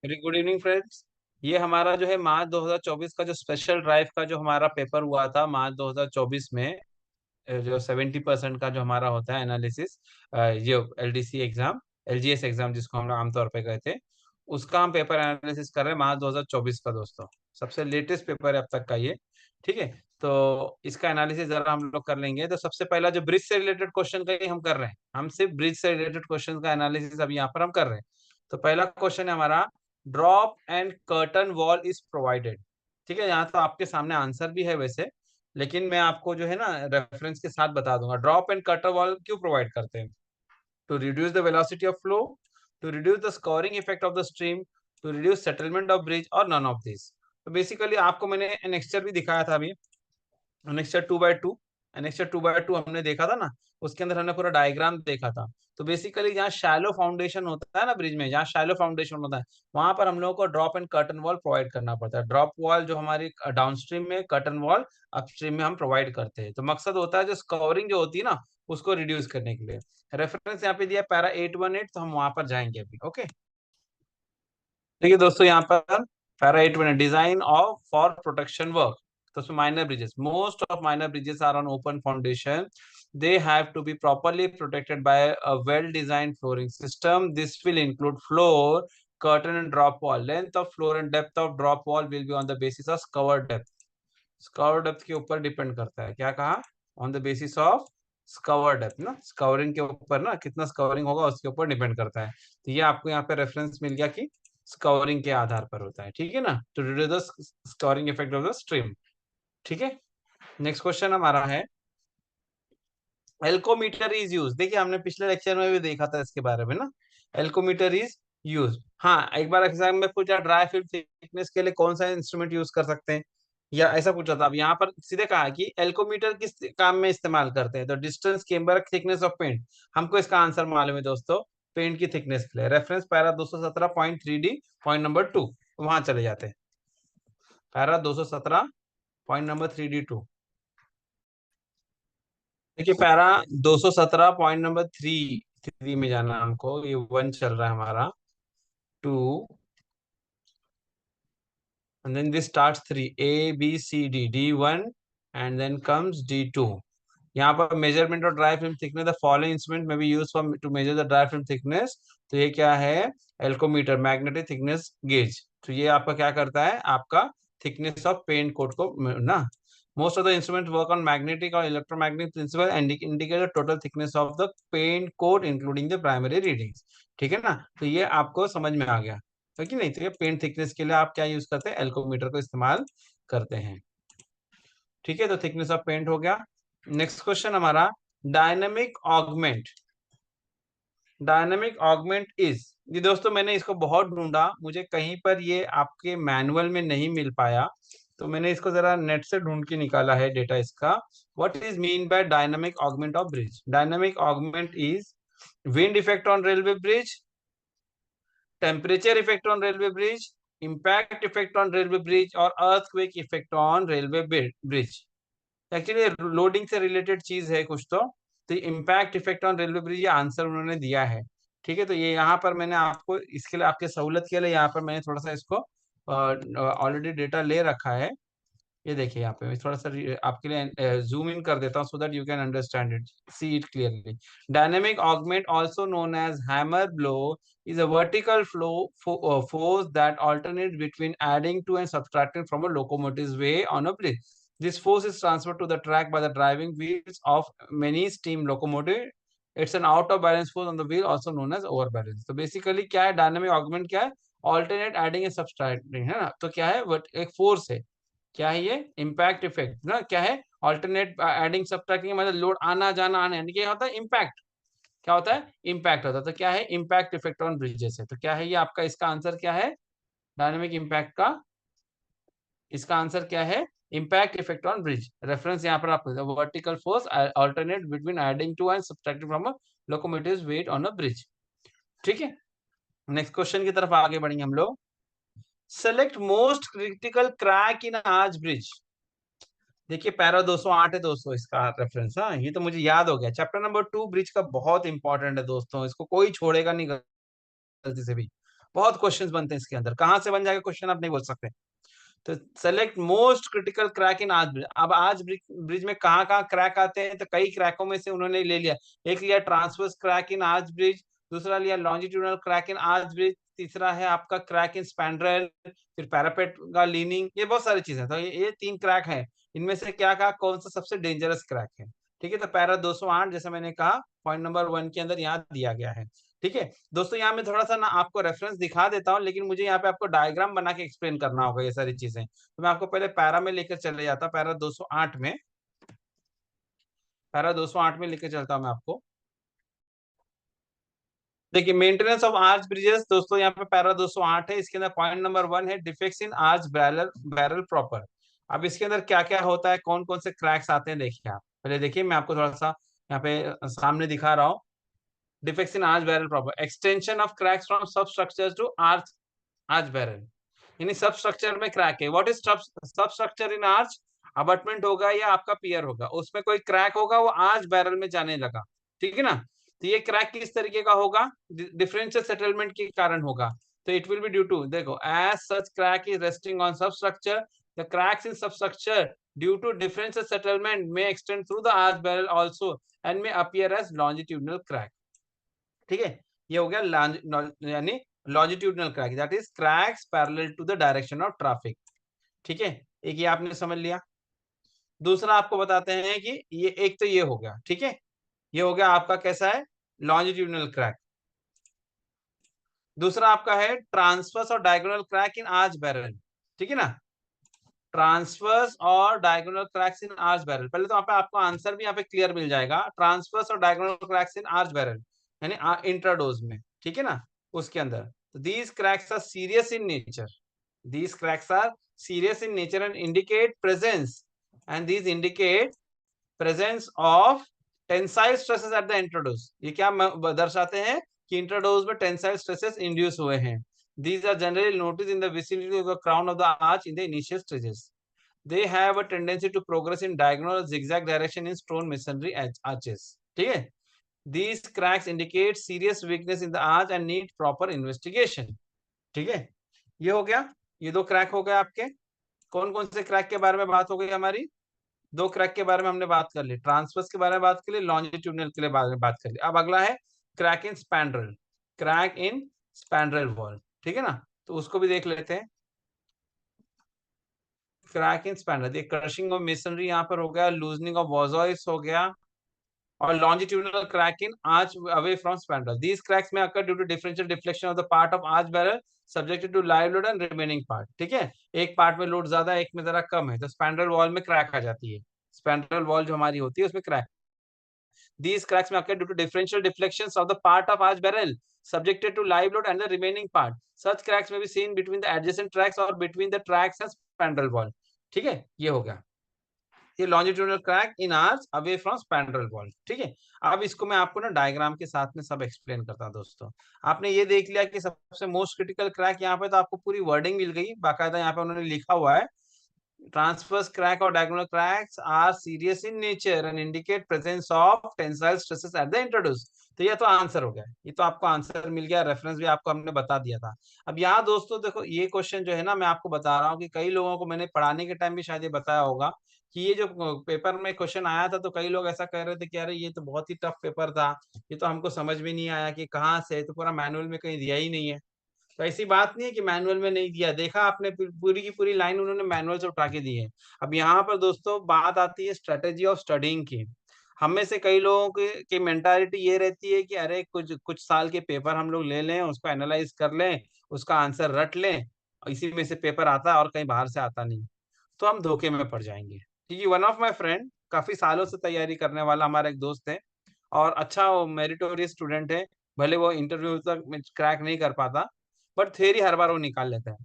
Very good evening friends. ये हमारा जो है मार्च 2024 का जो स्पेशल ड्राइव का जो हमारा पेपर हुआ था मार्च 2024 में, जो 70% का जो हमारा होता है एनालिसिस, ये एलडीसी एग्जाम, एलजीएस एग्जाम जिसको हम लोग आमतौर पे कहते हैं, उसका हम पेपर एनालिसिस कर रहे हैं मार्च 2024 का दोस्तों। सबसे लेटेस्ट पेपर है अब तक का ये। ठीक है, तो इसका एनालिसिस जरा हम लोग कर लेंगे। तो सबसे पहला जो ब्रिज से रिलेटेड क्वेश्चन का ही हम कर रहे हैं, हम सिर्फ ब्रिज से रिलेटेड क्वेश्चन का एनालिसिस अभी यहाँ पर हम कर रहे हैं। तो पहला क्वेश्चन है हमारा, drop and curtain wall is provided. ठीक है, यहाँ तो आपके सामने आंसर भी है वैसे, लेकिन मैं आपको जो है ना रेफरेंस के साथ बता दूंगा। ड्रॉप एंड कर्टन वॉल क्यों प्रोवाइड करते हैं? To reduce the velocity of flow, to reduce the scouring effect of the stream, to reduce settlement of bridge, और नन ऑफ दिस। तो बेसिकली आपको मैंने एनेक्स्चर भी दिखाया था अभी, एनेक्स्चर 2/2। एनेक्स्चर 2/2 हमने देखा था ना, उसके अंदर हमने पूरा डायग्राम देखा था। तो बेसिकली जहाँ शैलो फाउंडेशन होता है ना ब्रिज में, जहाँ शैलो फाउंडेशन होता है, वहां पर हम लोगों को drop and curtain wall provide करना पड़ता है। ड्रॉप वॉल जो हमारी डाउनस्ट्रीम में, कर्टन वॉल अपस्ट्रीम में हम प्रोवाइड करते हैं। तो मकसद होता है जो स्कोरिंग जो होती है ना, उसको रिड्यूस करने के लिए। रेफरेंस यहाँ पे दिया पैरा 818, तो हम वहां पर जाएंगे अभी। ओके, देखिए दोस्तों, यहाँ पर para 818, design of for protection work. तो उसमें minor bridges, most of minor bridges are on open foundation, they have to be properly protected by a well designed flooring system. This will include floor, curtain and drop wall. Length of floor and depth of drop wall will be on the basis of cover depth. Scour depth के ऊपर depend करता है। क्या कहा? On the basis of scour depth ना, scouring के ऊपर ना, कितना स्कवरिंग होगा उसके ऊपर डिपेंड करता है। तो ये आपको यहाँ पे रेफरेंस मिल गया कि स्कवरिंग के आधार पर होता है। ठीक है ना, to reduce the scouring effect of the stream. ठीक है, नेक्स्ट क्वेश्चन हमारा है, एल्कोमीटर इज यूज। देखिए हमने पिछले लेक्चर में भी देखा था इसके बारे में ना, एल्कोमीटर इज यूज। हाँ, एक बार एग्जाम में पूछा ड्राई फिल्म थिकनेस के लिए कौन सा इंस्ट्रूमेंट यूज कर सकते हैं, या ऐसा पूछा था। अब यहाँ पर सीधे कहा कि एल्कोमीटर किस काम में इस्तेमाल करते हैं, तो distance camber thickness of paint. हमको इसका आंसर मालूम है दोस्तों, पेंट की थिकनेस के लिए। Reference para 217.3D, point number 2, वहां चले जाते हैं। Para 217, point number 3D2। देखिए para 217 point number three, three में जाना है हमको। ये वन चल रहा है हमारा, two, and then this starts three, A B C D, D1 and then comes D2। यहाँ पर measurement of dry film thickness, the following instrument may be use for to measure the dry film thickness. तो ये क्या है? Elcometer, magnetic thickness gauge. तो ये आपका क्या करता है? आपका थिकनेस ऑफ पेंट कोट को ना, most of the instruments work on magnetic or electromagnetic principle and indicate the total thickness of the paint coat including the primary readings। ठीक है ना, तो ये आपको समझ में आ गया है कि नहीं? तो ये पेंट थिकनेस के लिए आप क्या यूज करते हैं? एल्कोमीटर को इस्तेमाल करते हैं। ठीक है, तो थिकनेस ऑफ पेंट हो गया। नेक्स्ट क्वेश्चन हमारा, dynamic augment. Dynamic augment is, ये दोस्तों मैंने इसको बहुत ढूंढा, मुझे कहीं पर ये आपके मैनुअल में नहीं मिल पाया, तो मैंने इसको जरा नेट से ढूंढ के निकाला है डेटा इसका। What is mean by dynamic augment of bridge? Dynamic augment is wind effect on railway bridge, temperature effect on railway bridge, impact effect on railway bridge, और earthquake effect on railway bridge. Actually loading से related चीज है कुछ तो impact effect on railway bridge, ये answer उन्होंने दिया है। ठीक है, तो ये यहाँ पर मैंने आपको इसके लिए, आपके सहूलत के लिए यहाँ पर मैंने थोड़ा सा इसको ऑलरेडी डेटा ले रखा है। ये देखिए यहाँ पे मैं थोड़ा सा आपके लिए जूम इन कर देता हूँ, so that you can understand it, see it clearly. Dynamic augment also known as hammer blow is a vertical flow force that alternates between adding to and subtracting from a locomotive's way on a bridge. This force is transferred to the track by the driving wheels of many steam locomotive. It's an out of balance force on the wheel, also known as overbalance. तो basically क्या है dynamic augment? क्या है? Alternate adding and subtracting, है ना। तो क्या है? बट एक फोर्स है। क्या है ये? इम्पैक्ट इफेक्ट ना, क्या है? ऑल्टरनेट एडिंग सब्ट्रैक्टिंग, मतलब लोड आना जाना आने, यानी क्या होता है? इम्पैक्ट। क्या होता है? इम्पैक्ट होता है। तो क्या है? इम्पैक्ट इफेक्ट ऑन ब्रिजेस है। तो क्या है ये आपका? इसका आंसर क्या है? डायनेमिक इम्पैक्ट का इसका आंसर क्या है? Impact effect on bridge. Reference यहाँ पर आपको, vertical force alternate between adding to and subtracting from a locomotive weight on a bridge. ठीक है, नेक्स्ट क्वेश्चन की तरफ आगे बढ़ेंगे हम लोग। Select most critical crack in आज ब्रिज। देखिए पैरा 208 है दोस्तों इसका रेफरेंस। हाँ, ये तो मुझे याद हो गया। चैप्टर नंबर 2 ब्रिज का बहुत इंपॉर्टेंट है दोस्तों, इसको कोई छोड़ेगा नहीं गलती से भी। बहुत क्वेश्चंस बनते हैं इसके अंदर, कहाँ से बन जाएगा क्वेश्चन आप नहीं बोल सकते। तो select most critical crack in आज ब्रिज। अब आज ब्रिज में कहाँ कहाँ क्रैक आते हैं, तो कई क्रैकों में से उन्होंने ले लिया। एक लिया ट्रांसवर्स क्रैक इन आज ब्रिज, दूसरा लिया लॉन्जिट्यूडनल क्रैक इन आज ब्रिज, तीसरा है आपका क्रैक इन स्पैंड्रेल, फिर पैरापेट का लीनिंग, ये बहुत सारी चीजें। तो ये 3 क्रैक है। इनमें से क्या कहा, कौन सा सबसे डेंजरस क्रैक है। ठीक है, तो पैरा 208 जैसे मैंने कहा पॉइंट नंबर 1 के अंदर यहाँ दिया गया है। ठीक है दोस्तों, यहाँ मैं थोड़ा सा ना आपको रेफरेंस दिखा देता हूँ, लेकिन मुझे यहाँ पे आपको डायग्राम बना के एक्सप्लेन करना होगा ये सारी चीजें। तो मैं आपको पहले पैरा में लेकर चले जाता, पैरा 208 में, पैरा 208 में लेकर चलता हूँ मैं आपको। देखिए मेंटेनेंस ऑफ आर्च ब्रिजेस दोस्तों, यहाँ पे पैरा 208 है, इसके अंदर पॉइंट नंबर 1 है defects in arch barrel barrel proper. अब इसके अंदर क्या क्या होता है, कौन कौन से क्रैक्स आते हैं, देखिए आप पहले देखिए, मैं आपको थोड़ा सा यहाँ पे सामने दिखा रहा हूँ। Defects in arch barrel proper, extension of cracks from sub structures to arch arch barrel, यानी सब स्ट्रक्चर में क्रैक है। What is sub structure in arch, abutment होगा या आपका पियर होगा, उसमें कोई क्रैक होगा, वो आर्च बैरल में जाने लगा। ठीक है ना, तो ये क्रैक किस तरीके का होगा, डिफरेंशियल सेटलमेंट के कारण होगा। तो it will be due to, देखो as such crack is resting on sub structure, the cracks in sub structure due to differential settlement may extend through the arch barrel also and may appear as longitudinal crack. ठीक है, ये हो गया यानी longitudinal crack, that is cracks parallel to the direction of traffic. ठीक है, एक ये आपने समझ लिया। दूसरा आपको बताते हैं कि ये एक तो ये हो गया, ठीक है, ये हो गया आपका कैसा है, लॉन्जिट्यूडनल क्रैक। दूसरा आपका है ट्रांसवर्स और diagonal crack in arch barrel. ठीक है ना, ट्रांसवर्स और diagonal cracks in arch barrel, पहले तो यहाँ पे आपको आंसर भी यहाँ पे क्लियर मिल जाएगा, ट्रांसवर्स और diagonal cracks in arch barrel यानी इंट्राडोज में। ठीक है ना, उसके अंदर these cracks are serious in nature, these cracks are serious in nature and indicate presence, and these indicate presence of tensile stresses at the intradose। ये क्या दर्शाते हैं कि इंट्राडोज में टेंसाइल स्ट्रेसेस इंड्यूस हुए हैं। These are generally noticed in the vicinity of the crown of the arch in the initial stages. They have a tendency to progress in diagonal or zigzag direction in stone masonry arches। ठीक है, these cracks indicate serious weakness in the arch and need proper investigation। ठीक है, ये हो गया, ये 2 crack हो गए आपके। कौन कौन से क्रैक के बारे में बात हो गई हमारी, 2 क्रैक के बारे में हमने बात कर ली, ट्रांसवर्स के बारे में बात कर ली, लॉन्जिट्यूडनल के बारे में बात कर ली। अब अगला है crack in spandrel, crack in spandrel wall. ठीक है ना, तो उसको भी देख लेते हैं। Crack in spandrel, crushing of masonry यहाँ पर हो गया, लूजनिंग ऑफ वॉजॉइस हो गया, or longitudinal crack in arch away from spandrel. These cracks may occur due to differential deflection of the part of arch barrel subjected to live load and remaining part। ठीक है, एक part में load ज्यादा एक में जरा कम है, तो स्पैंड्रल वॉल में क्रैक आ जाती है, स्पैंड्रल वॉल जो हमारी होती है उसमें crack. These cracks may occur due to differential deflections of the part of arch barrel subjected to live load and the remaining part। Such cracks may be seen between the adjacent tracks or between the tracks and spandrel wall। ठीक है, ये हो गया, ये longitudinal crack in arch away from spandrel wall. ठीक है, अब इसको मैं आपको ना डायग्राम के साथ में सब एक्सप्लेन करता हूं दोस्तों। आपने ये देख लिया कि सबसे मोस्ट क्रिटिकल क्रैक, यहाँ पे तो आपको पूरी वर्डिंग मिल गई बाकायदा, यहाँ पे उन्होंने लिखा हुआ है ट्रांसवर्स क्रैक और diagonal cracks are serious in nature and indicate presence of tensile stresses at the introduce. तो ये तो आंसर हो गया, ये तो आपको आंसर मिल गया, रेफरेंस भी आपको हमने बता दिया था। अब यहाँ दोस्तों देखो, ये क्वेश्चन जो है ना, मैं आपको बता रहा हूँ कि कई लोगों को मैंने पढ़ाने के टाइम भी शायद ये बताया होगा कि ये जो पेपर में क्वेश्चन आया था, तो कई लोग ऐसा कह रहे थे कि अरे ये तो बहुत ही टफ पेपर था, ये तो हमको समझ में नहीं आया कि कहाँ से, तो पूरा मैनुअल में कहीं दिया ही नहीं है। तो ऐसी बात नहीं है कि मैनुअल में नहीं दिया, देखा आपने पूरी की पूरी लाइन उन्होंने मैनुअल से उठा के दी है। अब यहाँ पर दोस्तों बात आती है स्ट्रेटेजी ऑफ स्टडिंग की। हम में से कई लोगों की मेंटालिटी ये रहती है कि अरे कुछ कुछ साल के पेपर हम लोग ले लें, उसको एनालाइज कर लें, उसका आंसर रट लें, इसी में से पेपर आता है और कहीं बाहर से आता नहीं, तो हम धोखे में पड़ जाएंगे। क्योंकि वन ऑफ माई फ्रेंड काफी सालों से तैयारी करने वाला हमारा एक दोस्त है, और अच्छा वो मेरिटोरियस स्टूडेंट है, भले वो इंटरव्यू तक क्रैक नहीं कर पाता, बट थ्योरी हर बार वो निकाल लेता है।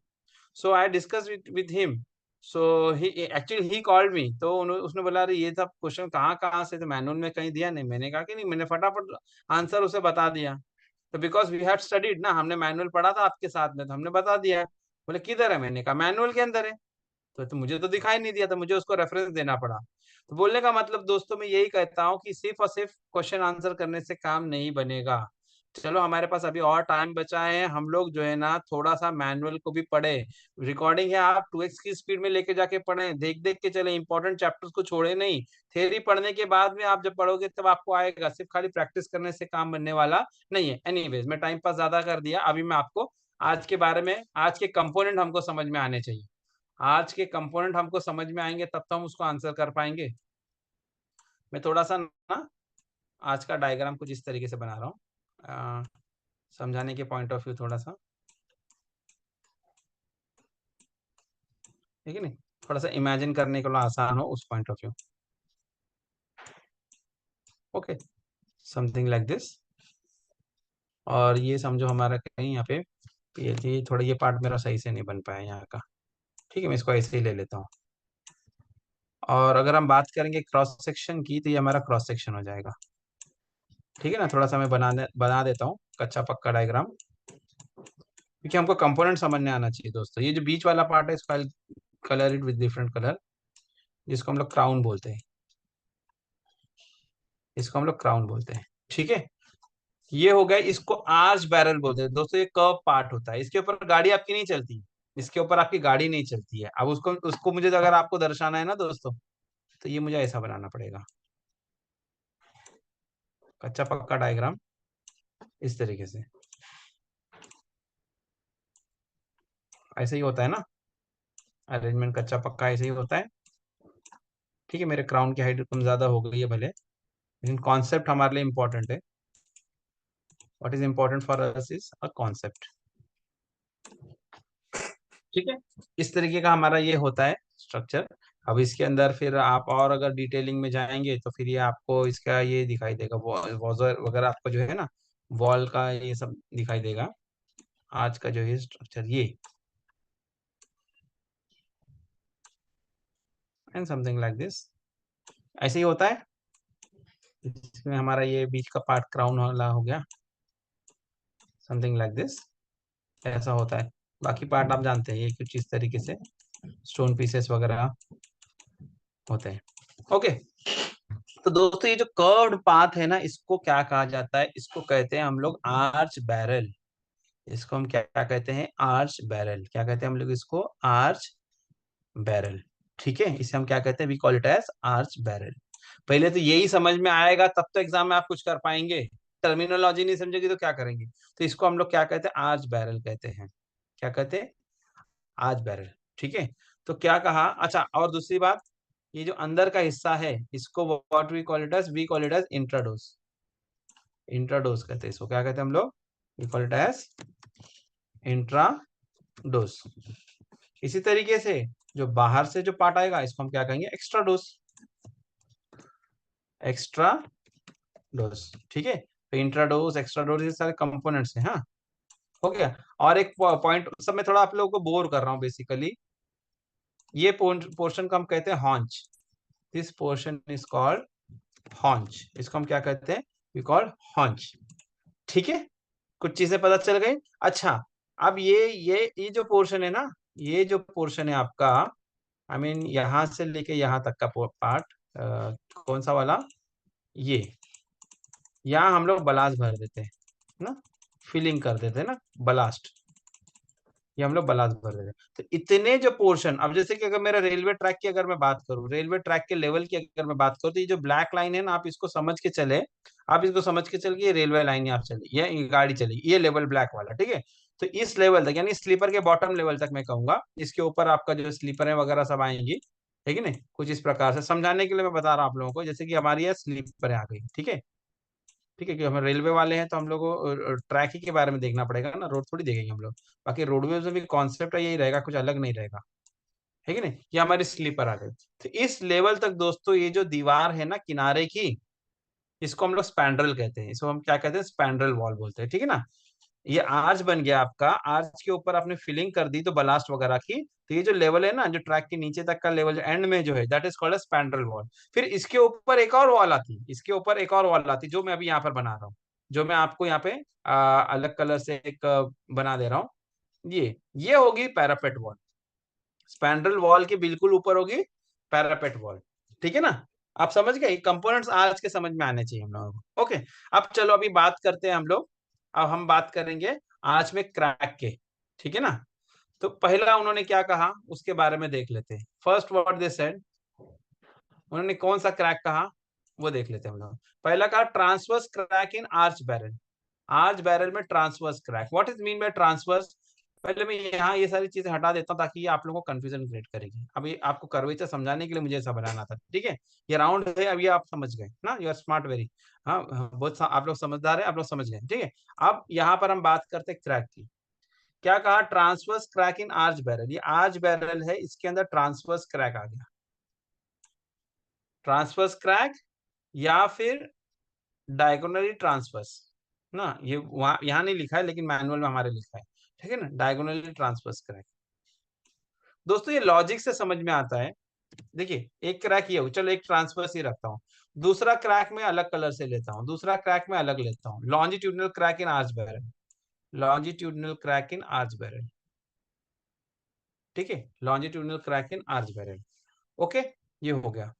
So I discuss with him, so he actually he called me, तो उसने बोला अरे ये सब क्वेश्चन कहाँ कहाँ से, तो मैनुअल में कहीं दिया नहीं। मैंने कहा कि नहीं, मैंने फटाफट आंसर उसे बता दिया। तो बिकॉज वी हैव स्टडीड ना, हमने मैनुअल पढ़ा था आपके साथ में, तो हमने बता दिया। बोले किधर है, मैंने कहा मैनुअल के अंदर है। तो मुझे तो दिखाई नहीं दिया, तो मुझे उसको रेफरेंस देना पड़ा। तो बोलने का मतलब दोस्तों मैं यही कहता हूँ कि सिर्फ और सिर्फ क्वेश्चन आंसर करने से काम नहीं बनेगा। चलो हमारे पास अभी और टाइम बचा है, हम लोग जो है ना थोड़ा सा मैनुअल को भी पढ़े। रिकॉर्डिंग है, आप 2x की स्पीड में लेके जाके पढ़ें, देख देख के चले, इंपॉर्टेंट चैप्टर्स को छोड़े नहीं। थ्योरी पढ़ने के बाद में आप जब पढ़ोगे तब आपको आएगा, सिर्फ खाली प्रैक्टिस करने से काम बनने वाला नहीं है। एनीवेज, मैं टाइम पास ज्यादा कर दिया, अभी मैं आपको आज के बारे में, आज के कंपोनेंट हमको समझ में आने चाहिए। आज के कंपोनेंट हमको समझ में आएंगे तब तो हम उसको आंसर कर पाएंगे। मैं थोड़ा सा ना आज का डायग्राम कुछ इस तरीके से बना रहा हूँ, समझाने के पॉइंट ऑफ व्यू थोड़ा सा, ठीक है नहीं, थोड़ा सा इमेजिन करने के लिए आसान हो उस point of view. Okay, something like this. और ये समझो हमारा कहीं यहाँ पे ये थोड़ा ये पार्ट मेरा सही से नहीं बन पाया यहाँ का, ठीक है, मैं इसको ऐसे ही ले लेता हूँ। और अगर हम बात करेंगे क्रॉस सेक्शन की तो ये हमारा क्रॉस सेक्शन हो जाएगा, ठीक है ना। थोड़ा सा मैं बना देता हूँ कच्चा पक्का डायग्राम, क्योंकि हमको कंपोनेंट समझने आना चाहिए दोस्तों। ये जो बीच वाला पार्ट है इसको colour it with different colour, जिसको हम लोग क्राउन बोलते हैं, इसको हम लोग क्राउन बोलते हैं, ठीक है। ये हो गया, इसको आर्च बैरल बोलते हैं दोस्तों, ये कर्व पार्ट होता है, इसके ऊपर गाड़ी आपकी नहीं चलती, इसके ऊपर आपकी गाड़ी नहीं चलती है। अब उसको उसको मुझे अगर आपको दर्शाना है ना दोस्तों, तो ये मुझे ऐसा बनाना पड़ेगा, कच्चा पक्का डायग्राम इस तरीके से, ऐसे ही होता है ना अरेंजमेंट, कच्चा पक्का ऐसे ही होता है, ठीक है। मेरे क्राउन की हाइट कम ज्यादा हो गई है भले, लेकिन कॉन्सेप्ट हमारे लिए इंपॉर्टेंट है। What is important for us is a concept, ठीक है। इस तरीके का हमारा ये होता है स्ट्रक्चर। अब इसके अंदर फिर आप और अगर डिटेलिंग में जाएंगे तो फिर ये आपको इसका ये दिखाई देगा, वॉजर वगैरह आपको जो है ना, वॉल का ये सब दिखाई देगा। आज का जो है स्ट्रक्चर ये एंड समथिंग लाइक दिस, ऐसे ही होता है। इसमें हमारा ये बीच का पार्ट क्राउन वाला हो गया, समथिंग लाइक दिस, ऐसा होता है। बाकी पार्ट आप जानते हैं, ये कुछ इस तरीके से स्टोन पीसेस वगैरह होते हैं। ओके, तो दोस्तों ये जो कर्व्ड पाथ है ना, इसको क्या कहा जाता है, इसको कहते हैं हम लोग आर्च बैरल। इसको हम क्या क्या कहते हैं, आर्च बैरल, क्या कहते हैं हम लोग इसको, आर्च बैरल, ठीक है। इसे हम क्या कहते हैं, we call it as arch barrel. पहले तो यही समझ में आएगा तब तो एग्जाम में आप कुछ कर पाएंगे, टर्मिनोलॉजी नहीं समझेगी तो क्या करेंगे। तो इसको हम लोग क्या कहते हैं, आर्च बैरल कहते हैं, क्या कहते हैं, आर्च बैरल, ठीक है। तो क्या कहा, अच्छा और दूसरी बात, ये जो अंदर का हिस्सा है इसको what we call it as, we call it as intrados, intrados कहते हैं इसको, क्या कहते हैं हम लोग, we call it as intrados. इसी तरीके से जो बाहर से जो पार्ट आएगा इसको हम क्या कहेंगे, एक्स्ट्रा डोस, एक्स्ट्रा डोस, ठीक है। तो इंट्राडोस, एक्स्ट्रा डोस, ये सारे कंपोनेंट्स हैं, हाँ, हो गया। और एक पॉइंट, सब मैं थोड़ा आप लोगों को बोर कर रहा हूँ बेसिकली, ये पोर्शन को हम कहते हैं हॉन्च, दिस पोर्शन इज कॉल्ड हॉन्च, इसको हम क्या कहते हैं, वी कॉल हॉन्च, ठीक है। कुछ चीजें पता चल गई। अच्छा, अब ये जो पोर्शन है ना, ये जो पोर्शन है आपका, आई मीन यहाँ से लेके यहाँ तक का पार्ट, कौन सा वाला, ये, यहाँ हम लोग बलास्ट भर देते हैं ना, फिलिंग कर देते हैं ना, बलास्ट, ये हम लोग बलास्ट भर देते हैं। तो इतने जो पोर्शन, अब जैसे कि अगर मेरा रेलवे ट्रैक की अगर मैं बात करूं, रेलवे ट्रैक के लेवल की अगर मैं बात करूं, तो ये जो ब्लैक लाइन है ना, आप इसको समझ के चले, आप इसको समझ के चल के ये रेलवे लाइन यहाँ चली, ये गाड़ी चली, ये लेवल ब्लैक वाला, ठीक है। तो इस लेवल तक, यानी स्लीपर के बॉटम लेवल तक मैं कहूंगा, इसके ऊपर आपका जो स्लीपर है वगैरह सब आएंगी, ठीक है ना। कुछ इस प्रकार से समझाने के लिए मैं बता रहा हूँ आप लोगों को, जैसे कि हमारी ये स्लीपर आ गई, ठीक है, ठीक है, कि हम रेलवे वाले हैं तो हम लोग को ट्रैक ही के बारे में देखना पड़ेगा ना, रोड थोड़ी देखेंगे हम लोग। बाकी रोडवेज में भी कॉन्सेप्ट यही रहेगा, कुछ अलग नहीं रहेगा, है कि नहीं। ये हमारी स्लीपर आ गई। तो इस लेवल तक दोस्तों ये जो दीवार है ना किनारे की, इसको हम लोग स्पैंड्रल कहते हैं, इसको हम क्या कहते हैं, स्पैंड्रल वॉल बोलते हैं, ठीक है ना। ये आर्च बन गया आपका, आर्च के ऊपर आपने फिलिंग कर दी तो बलास्ट वगैरह की, तो ये जो लेवल है ना, जो ट्रैक के नीचे तक का लेवल, जो एंड में जो है, दैट इज कॉल्ड स्पैंड्रल वॉल। फिर इसके ऊपर एक और वॉल आती, इसके ऊपर एक और वॉल आती, जो मैं अभी यहाँ पर बना रहा हूँ, जो मैं आपको यहाँ पे अलग कलर से एक बना दे रहा हूँ। ये होगी पैरापेट वॉल, स्पैंड्रल वॉल के बिल्कुल ऊपर होगी पैरापेट वॉल, ठीक है ना। आप समझ गए, कंपोनेंट्स आज के समझ में आने चाहिए हम लोगों को। ओके, अब चलो अभी बात करते हैं हम लोग अब हम बात करेंगे आज में क्रैक के, ठीक है ना। तो पहला उन्होंने क्या कहा उसके बारे में देख लेते हैं। फर्स्ट व्हाट दे सेड, उन्होंने कौन सा क्रैक कहा वो देख लेते हैं हम लोग। पहला कहा transverse crack in arch barrel, arch barrel में transverse crack. What is mean by transverse? पहले मैं यहाँ ये सारी चीजें हटा देता हूँ ताकि ये आप लोगों को कंफ्यूजन क्रिएट करेगी। अभी आपको कर्वेचर समझाने के लिए मुझे ऐसा बनाना था, ठीक है। ये राउंड है, अभी आप समझ गए ना, यू आर स्मार्ट वेरी। हाँ हाँ, बहुत आप लोग समझदार है, आप लोग समझ गए, ठीक है। अब यहाँ पर हम बात करते हैं क्रैक की। क्या कहा? Transverse crack in arch barrel, ये आर्च बैरल है, इसके अंदर ट्रांसवर्स क्रैक आ गया। ट्रांसवर्स क्रैक या फिर डायगोनली ट्रांसवर्स ना, ये वहां यहाँ नहीं लिखा है लेकिन मैनुअल में हमारे लिखा है, ठीक है ना, डायगोनली ट्रांसवर्स क्रैक। दोस्तों ये लॉजिक से समझ में आता है। देखिए एक क्रैक ये हो, चलो एक ट्रांसवर्स ही रखता हूँ, दूसरा क्रैक में अलग कलर से लेता हूँ, दूसरा क्रैक में अलग लेता हूँ। Longitudinal crack in arch barrel, longitudinal crack in arch barrel, ठीक है, longitudinal crack in arch barrel. Okay, ये हो गया।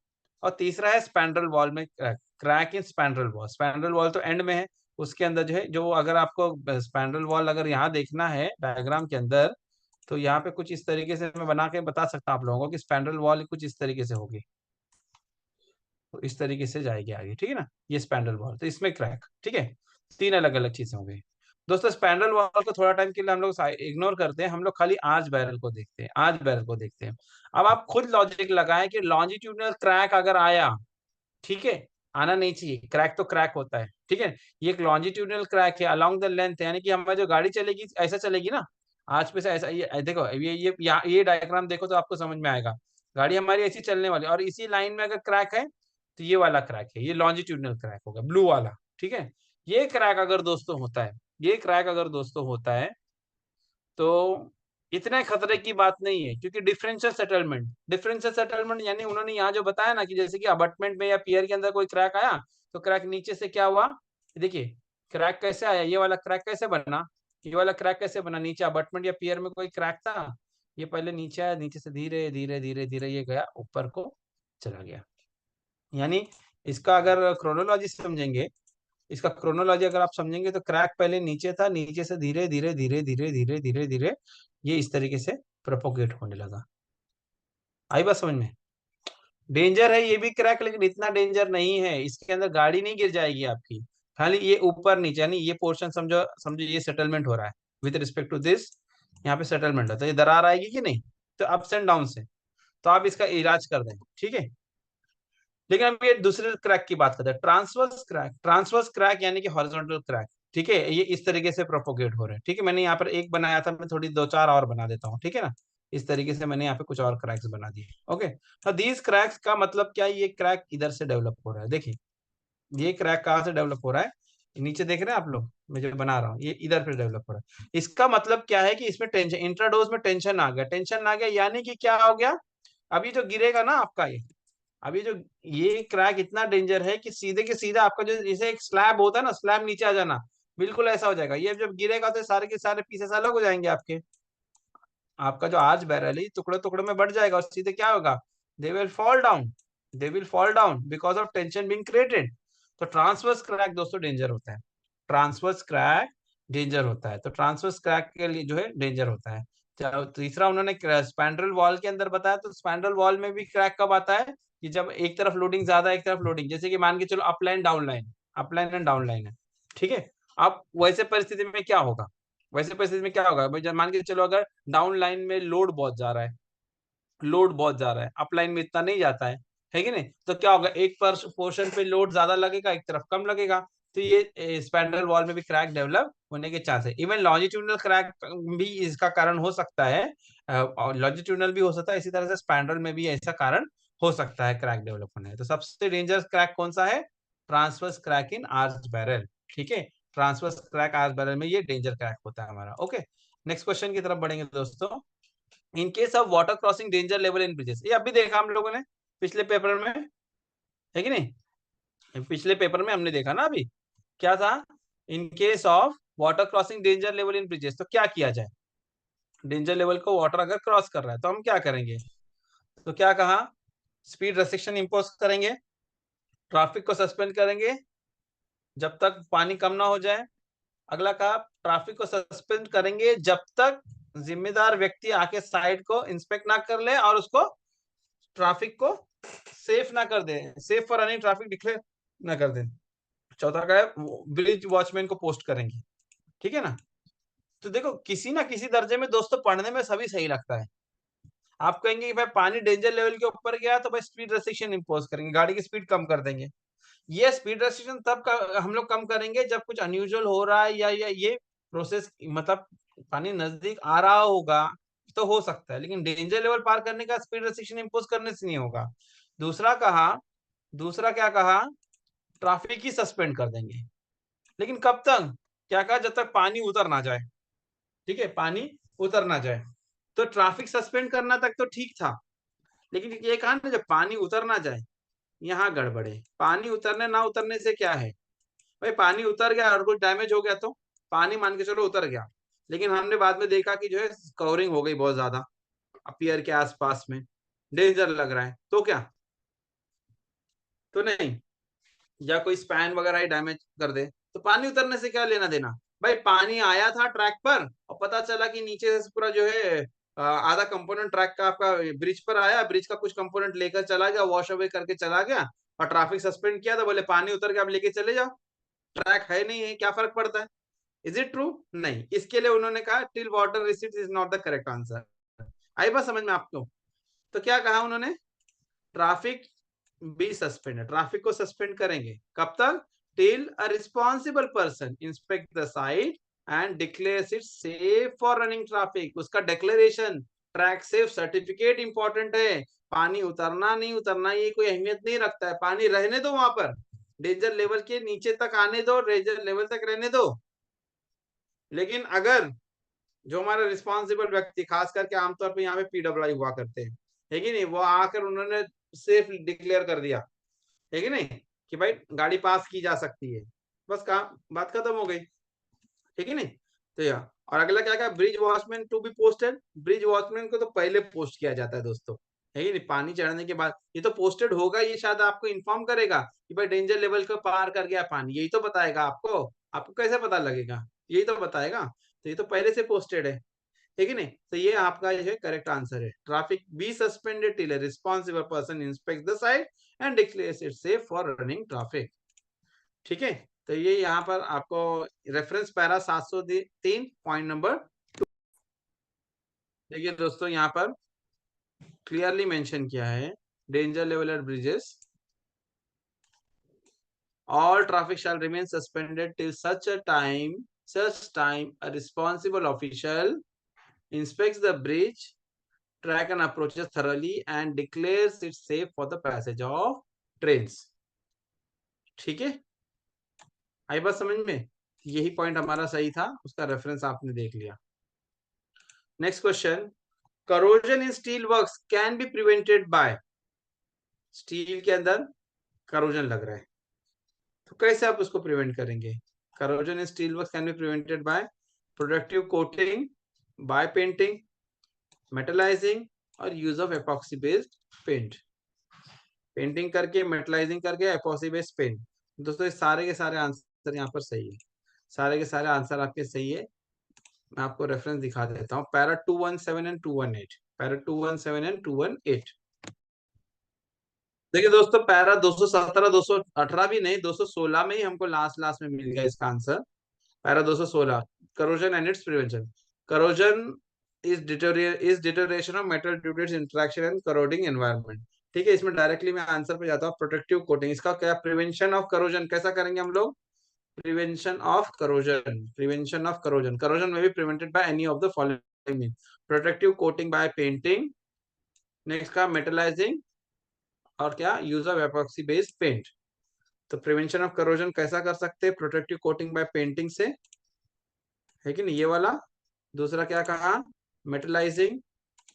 और तीसरा है स्पैंड्रल वॉल में crack, crack in spandrel wall. Spandrel wall तो एंड में है, उसके अंदर जो है, जो अगर आपको स्पैंड्रल वॉल अगर यहाँ देखना है डायग्राम के अंदर, तो यहाँ पे कुछ इस तरीके से मैं बना के बता सकता हूँ आप लोगों को कि स्पैंड्रल वॉल कुछ इस तरीके से होगी, तो इस तरीके से जाएगी आगे, ठीक है ना, ये स्पैंड्रल वॉल, तो इसमें क्रैक, ठीक है। तीन अलग अलग चीजें हो गई। दोस्तों स्पैंड्रल वॉल को थोड़ा टाइम के लिए हम लोग इग्नोर करते हैं, हम लोग खाली आर्च बैरल को देखते हैं, आर्च बैरल को देखते हैं। अब आप खुद लॉजिक लगाएं कि लॉन्जिट्यूडनल क्रैक अगर आया, ठीक है, आना नहीं चाहिए, क्रैक तो क्रैक होता है, ठीक है। ये एक लॉन्जिट्यूडनल क्रैक है अलोंग द लेंथ, यानी कि हमारी जो गाड़ी चलेगी ऐसा चलेगी ना, आज पे से ऐसा, ये देखो ये डायग्राम देखो तो आपको समझ में आएगा। गाड़ी हमारी ऐसी चलने वाली, और इसी लाइन में अगर क्रैक है तो ये वाला क्रैक है, ये लॉन्जिट्यूडनल क्रैक होगा, ब्लू वाला, ठीक है। ये क्रैक अगर दोस्तों होता है, ये क्रैक अगर दोस्तों होता है, तो इतने खतरे की बात नहीं है, क्योंकि डिफरेंशियल सेटलमेंट, डिफरेंशियल सेटलमेंट यानी उन्होंने यहाँ जो बताया ना कि जैसे कि अबटमेंट में या पियर के अंदर कोई क्रैक आया, तो क्रैक नीचे से क्या हुआ, देखिए क्रैक कैसे आया, ये वाला क्रैक कैसे बना, ये वाला क्रैक कैसे बना, नीचे अबटमेंट या पियर में कोई क्रैक था, ये पहले नीचे आया, नीचे से धीरे धीरे धीरे धीरे ये गया ऊपर को चला गया। यानी इसका अगर क्रोनोलॉजी समझेंगे, इसका क्रोनोलॉजी अगर आप समझेंगे, तो क्रैक पहले नीचे था, नीचे से धीरे धीरे धीरे धीरे धीरे धीरे धीरे ये इस तरीके से प्रोपोगेट होने लगा। आई बात समझ में? डेंजर है ये भी क्रैक, लेकिन इतना डेंजर नहीं है, इसके अंदर गाड़ी नहीं गिर जाएगी आपकी, खाली ये ऊपर नीचे, यानी ये पोर्शन समझो, समझो ये सेटलमेंट हो रहा है विद रिस्पेक्ट टू दिस, यहाँ पे सेटलमेंट है, तो ये दरार आएगी कि नहीं, तो अप्स एंड डाउन से, तो आप इसका इलाज कर दें, ठीक है। लेकिन अब ये दूसरे क्रैक की बात करते हैं, ट्रांसवर्स क्रैक। ट्रांसवर्स क्रैक यानी कि हॉरिजॉन्टल क्रैक, ठीक है, ये इस तरीके से प्रोपोगेट हो रहे हैं, ठीक है। मैंने यहाँ पर एक बनाया था, मैं थोड़ी दो चार और बना देता हूँ, ठीक है ना। इस तरीके से मैंने यहाँ पे कुछ और क्रैक्स बना दिए, ओके। तो दीज क्रैक्स का मतलब क्या है, ये क्रैक इधर से डेवलप हो रहा है, देखिए ये क्रैक कहाँ से डेवलप हो रहा है, नीचे देख रहे हैं आप लोग, मैं जो बना रहा हूँ ये इधर पे डेवलप हो रहा है। इसका मतलब क्या है कि इसमें टेंशन, इंट्राडोज में टेंशन आ गया, टेंशन आ गया, यानी कि क्या हो गया, अभी जो गिरेगा ना आपका ये, अभी जो ये क्रैक इतना डेंजर है कि सीधे के सीधा आपका जो जैसे एक स्लैब होता है ना, स्लैब नीचे आ जाना, बिल्कुल ऐसा हो जाएगा। ये जब गिरेगा तो सारे के सारे पीसेस अलग हो जाएंगे आपके, आपका जो आज बैरल है टुकड़े टुकड़े में बढ़ जाएगा, और सीधे क्या होगा, they will fall down, they will fall down because of tension being created. तो ट्रांसवर्स क्रैक दोस्तों डेंजर होता है, ट्रांसवर्स क्रैक डेंजर होता है, तो ट्रांसवर्स क्रैक के लिए जो है डेंजर होता है। तीसरा उन्होंने स्पैंड्रल वॉल के अंदर बताया, तो स्पैंड्रल वॉल में भी क्रैक कब आता है, कि जब एक तरफ लोडिंग ज्यादा एक तरफ लोडिंग, जैसे कि मान के चलो upline down line, upline and down line है, ठीक है। अब वैसे परिस्थिति में क्या होगा, वैसे परिस्थिति में क्या होगा भाई, जब मान के चलो अगर डाउन लाइन में लोड बहुत जा रहा है, लोड बहुत जा रहा है, अप लाइन में इतना नहीं जाता है कि नहीं, तो क्या होगा, एक पर पोर्शन पे लोड ज्यादा लगेगा, एक तरफ कम लगेगा, तो ये स्पैंड्रल वॉल में भी क्रैक डेवलप होने के चांस है। इवन लॉन्जिट्यूडनल क्रैक भी इसका कारण हो सकता है, लॉन्जिट्यूडनल भी हो सकता है, इसी तरह से स्पैंड्रल में भी ऐसा कारण हो सकता है क्रैक डेवलप होने। तो सबसे डेंजरस क्रैक कौन सा है, transverse crack in arch barrel, ठीक है। ट्रांसवर्स क्रैक आर्च बैरल में ये डेंजर क्रैक होता है हमारा, ओके। नेक्स्ट क्वेश्चन की तरफ बढ़ेंगे दोस्तों। In case of water crossing danger level in bridges, ये अभी देखा हम लोगों ने पिछले पेपर में, है कि नहीं, पिछले पेपर में हमने देखा ना अभी, क्या था, in case of water crossing danger level in bridges, तो क्या किया जाए, डेंजर लेवल को वाटर अगर क्रॉस कर रहा है तो हम क्या करेंगे, तो क्या कहा, स्पीड रेस्ट्रिक्शन इंपोज करेंगे, ट्रैफिक को सस्पेंड करेंगे जब तक पानी कम ना हो जाए, अगला कहा ट्रैफिक को सस्पेंड करेंगे जब तक जिम्मेदार व्यक्ति आके साइड को इंस्पेक्ट ना कर ले और उसको ट्रैफिक को सेफ ना कर दे, safe for running traffic declare ना कर दे। चौथा का है ब्रिज वॉचमैन को पोस्ट करेंगे, ठीक है ना। तो देखो किसी ना किसी दर्जे में दोस्तों पढ़ने में सभी सही लगता है। आप कहेंगे कि भाई पानी डेंजर लेवल के ऊपर गया तो भाई स्पीड रेस्ट्रिक्शन इंपोज करेंगे, गाड़ी की स्पीड कम कर देंगे। ये स्पीड रेस्ट्रिक्शन तब हम लोग कम करेंगे जब कुछ अनयूजुअल हो रहा है या ये प्रोसेस मतलब पानी नजदीक आ रहा होगा तो हो सकता है, लेकिन डेंजर लेवल पार करने का स्पीड रेस्ट्रिक्शन इंपोज करने से नहीं होगा। दूसरा क्या कहा, ट्रैफिक ही सस्पेंड कर देंगे, लेकिन कब तक, क्या कहा, जब तक पानी उतर ना जाए। ठीक है, पानी उतर ना जाए। तो ट्रैफिक सस्पेंड करना तक तो ठीक था, लेकिन ये कहा ना जब पानी उतर ना जाए, यहाँ गड़बड़े। पानी उतरने ना उतरने से क्या है भाई, पानी उतर गया और कुछ डैमेज हो गया तो पानी मान के चलो उतर गया, लेकिन हमने बाद में देखा कि जो है कवरिंग हो गई बहुत ज्यादा पियर के आसपास में, डेंजर लग रहा है, तो क्या, तो नहीं, या कोई स्पैन वगैरह ही डैमेज कर दे तो पानी उतरने से क्या लेना देना। भाई पानी आया था ट्रैक पर और पता चला कि नीचे से पूरा जो है आधा कंपोनेंट ट्रैक का आपका ब्रिज पर आया, ब्रिज का कुछ कंपोनेंट लेकर चला गया, वॉश अवे करके चला गया और ट्रैफिक सस्पेंड किया तो बोले पानी उतर गया, आप लेके चले जाओ, ट्रैक है नहीं है, क्या फर्क पड़ता है। Is it true? नहीं, इसके लिए उन्होंने कहा till water recede is not the correct answer. आई बात समझ में आपको? तो क्या कहा उन्होंने, ट्रैफिक बी सस्पेंड है, ट्रैफिक को सस्पेंड करेंगे कब तक, till a responsible person inspect the site and declares it safe for running traffic. उसका declaration, track safe certificate important है। पानी उतरना नहीं उतरना ये कोई अहमियत नहीं रखता है, पानी रहने दो वहां पर, डेंजर लेवल के नीचे तक आने दो, डेंजर लेवल तक रहने दो। लेकिन अगर जो हमारा रिस्पॉन्सिबल व्यक्ति, खास करके आमतौर पे यहाँ पे पीडब्ल्यूआई हुआ करते हैं, है कि नहीं, वो आकर उन्होंने सेफ डिक्लेयर कर दिया, है कि नहीं, कि भाई गाड़ी पास की जा सकती है, बस काम बात खत्म हो गई, ठीक है नहीं। तो यार, और अगला क्या कहा, bridge watchman to be posted. Bridge watchman को तो पहले पोस्ट किया जाता है दोस्तों, है कि नहीं, पानी चढ़ने के बाद ये तो पोस्टेड होगा, ये शायद आपको इन्फॉर्म करेगा कि भाई डेंजर लेवल को पार कर गया पानी, यही तो बताएगा आपको। आपको कैसे पता लगेगा, यही तो बताएगा, तो ये तो पहले से पोस्टेड है, ठीक है नहीं। तो ये आपका जो है करेक्ट आंसर है, traffic be suspended till a responsible person inspect the site and declares it safe for running traffic. ठीक है, तो ये यहाँ पर आपको रेफरेंस पैरा 703 पॉइंट नंबर 2। देखिए दोस्तों यहाँ पर क्लियरली मेंशन किया है, danger level at bridges, all traffic shall remain suspended till such time a responsible official inspects the bridge, track and approaches thoroughly and declares it safe for the passage of trains। ठीक है, आई बात समझ में? यही point हमारा सही था, उसका रेफरेंस आपने देख लिया। Next question, corrosion in steel works can be prevented bye, steel के अंदर करोजन लग रहा है तो कैसे आप उसको प्रिवेंट करेंगे। Corrosion in steel works can be prevented by protective coating, by painting, metallizing और use of epoxy based paint. Painting करके, मेटलाइजिंग करके, एपॉक्सी बेस्ड पेंट। दोस्तों ये सारे के सारे आंसर यहाँ पर सही है, सारे के सारे आंसर आपके सही है। मैं आपको रेफरेंस दिखा देता हूँ, पैरा 217 एंड 218, पैरा 217 एंड 218। देखिए दोस्तों पैरा 217 218 भी नहीं, 216 में ही हमको लास्ट लास्ट में मिल गया इसका answer. Para 216, corrosion and its prevention. Corrosion is deterioration of metal due to its interaction and corroding environment. ठीक है, इसमें डायरेक्टली मैं आंसर पे जाता हूँ, प्रोटेक्टिव कोटिंग। इसका क्या, प्रिवेंशन ऑफ करोजन कैसा करेंगे हम लोग, prevention of corrosion, prevention of corrosion, corrosion में भी prevented by any of the following mean, protective coating by painting, next का मेटलाइजिंग, और क्या, use of epoxy based paint. तो प्रिवेंशन ऑफ करोजन कैसा कर सकते हैं, प्रोटेक्टिव कोटिंग बाय पेंटिंग से, है कि नहीं, ये वाला। दूसरा क्या कहा, मेटलाइजिंग,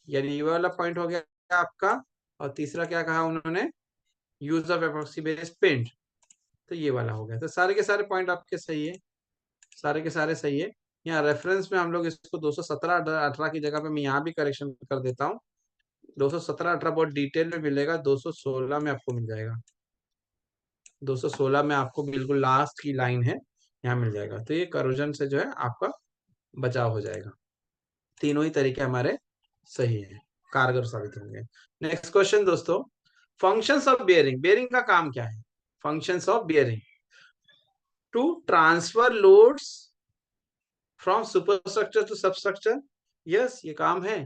यानी ये वाला पॉइंट हो गया आपका। और तीसरा क्या कहा उन्होंने, use of epoxy based paint, तो ये वाला हो गया। तो सारे के सारे पॉइंट आपके सही है, सारे के सारे सही है। यहाँ रेफरेंस में हम लोग इसको 217 18 की जगह पे मैं यहाँ भी करेक्शन कर देता हूँ, 217 18 बहुत डिटेल में मिलेगा, 216 में आपको मिल जाएगा, 216 में आपको बिल्कुल लास्ट की लाइन है, यहाँ मिल जाएगा। तो ये करोजन से जो है आपका बचाव हो जाएगा। तीनों ही तरीके हमारे सही है, कारगर साबित होंगे। नेक्स्ट क्वेश्चन दोस्तों, फंक्शंस ऑफ बियरिंग। बियरिंग का काम क्या है? Functions of bearing to transfer loads from superstructure to substructure. Yes, ये काम है।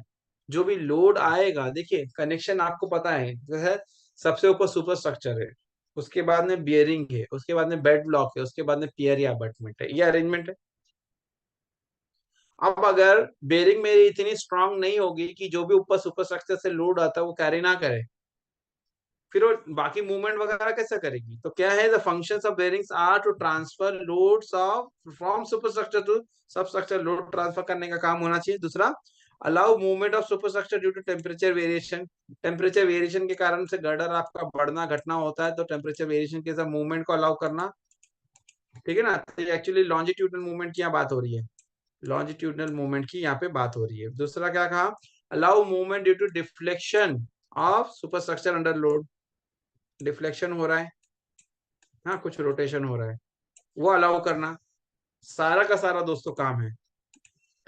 जो भी लोड आएगा, देखिए कनेक्शन आपको पता है, जैसे सबसे ऊपर सुपरस्ट्रक्चर है, उसके बाद में बियरिंग है, उसके बाद में बेड ब्लॉक है, उसके बाद में पियर या अबटमेंट है, ये अरेंजमेंट है। अब अगर बेरिंग मेरी इतनी स्ट्रांग नहीं होगी कि जो भी ऊपर सुपरस्ट्रक्चर से लोड आता है वो कैरी ना करे, फिर वो बाकी मूवमेंट वगैरह कैसे करेगी? तो क्या है, the functions of bearings are to transfer loads of from superstructure to substructure. Load transfer करने का काम होना चाहिए। दूसरा, allow movement of superstructure due to temperature variation. Temperature variation के कारण से गर्डर आपका बढ़ना घटना होता है, तो टेम्परेचर वेरिएशन के साथ मूवमेंट को अलाउ करना। ठीक है ना? तो एक्चुअली लॉन्जिट्यूडनल मूवमेंट की यहाँ बात हो रही है, लॉन्जिट्यूडनल मूवमेंट की यहाँ पे बात हो रही है। दूसरा क्या कहा, allow movement due to deflection of superstructure under load. Deflection हो रहा है, हाँ, कुछ रोटेशन हो रहा है, वो अलाउ करना। सारा का सारा दोस्तों काम है,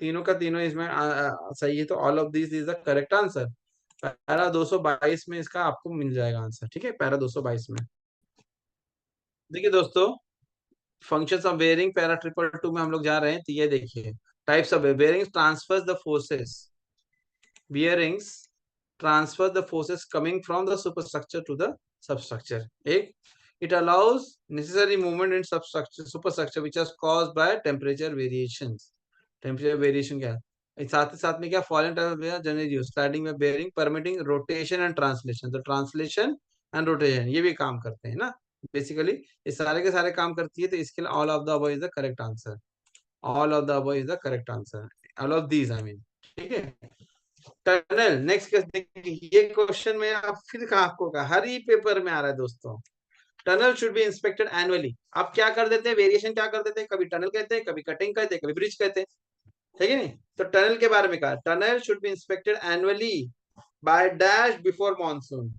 तीनों का तीनों इसमें सही है। तो all of this is the correct answer. Para 222 में इसका आपको मिल जाएगा आंसर। ठीक है, पैरा 222 में। देखिए दोस्तों, functions of bearing para triple two में हम लोग जा रहे हैं। तो ये देखिए, types of bearings transverse the forces. bearings transfer the forces coming from the superstructure to the substructure. एक, it allows necessary movement in substructure superstructure which is caused by temperature variations. Temperature variation क्या है? साथ ही साथ में क्या, falling generally sliding में bearing permitting rotation and translation. तो translation and rotation ये भी काम करते हैं ना बेसिकली, ये सारे के सारे काम करती है। तो इसके लिए all of the above is the correct answer. All of the above is the correct answer, all of these I mean. ठीक है। टनल, नेक्स्ट देखिए, ये क्वेश्चन में आप फिर कहा, आपको कहा हर ही पेपर में आ रहा है दोस्तों। Tunnel should be inspected annually. आप क्या कर देते हैं, वेरिएशन क्या कर देते हैं, कभी टनल कहते हैं, कभी कटिंग कहते हैं, कभी ब्रिज कहते हैं, ठीक है नहीं? तो टनल के बारे में कहा, tunnel should be inspected annually by dash before monsoon.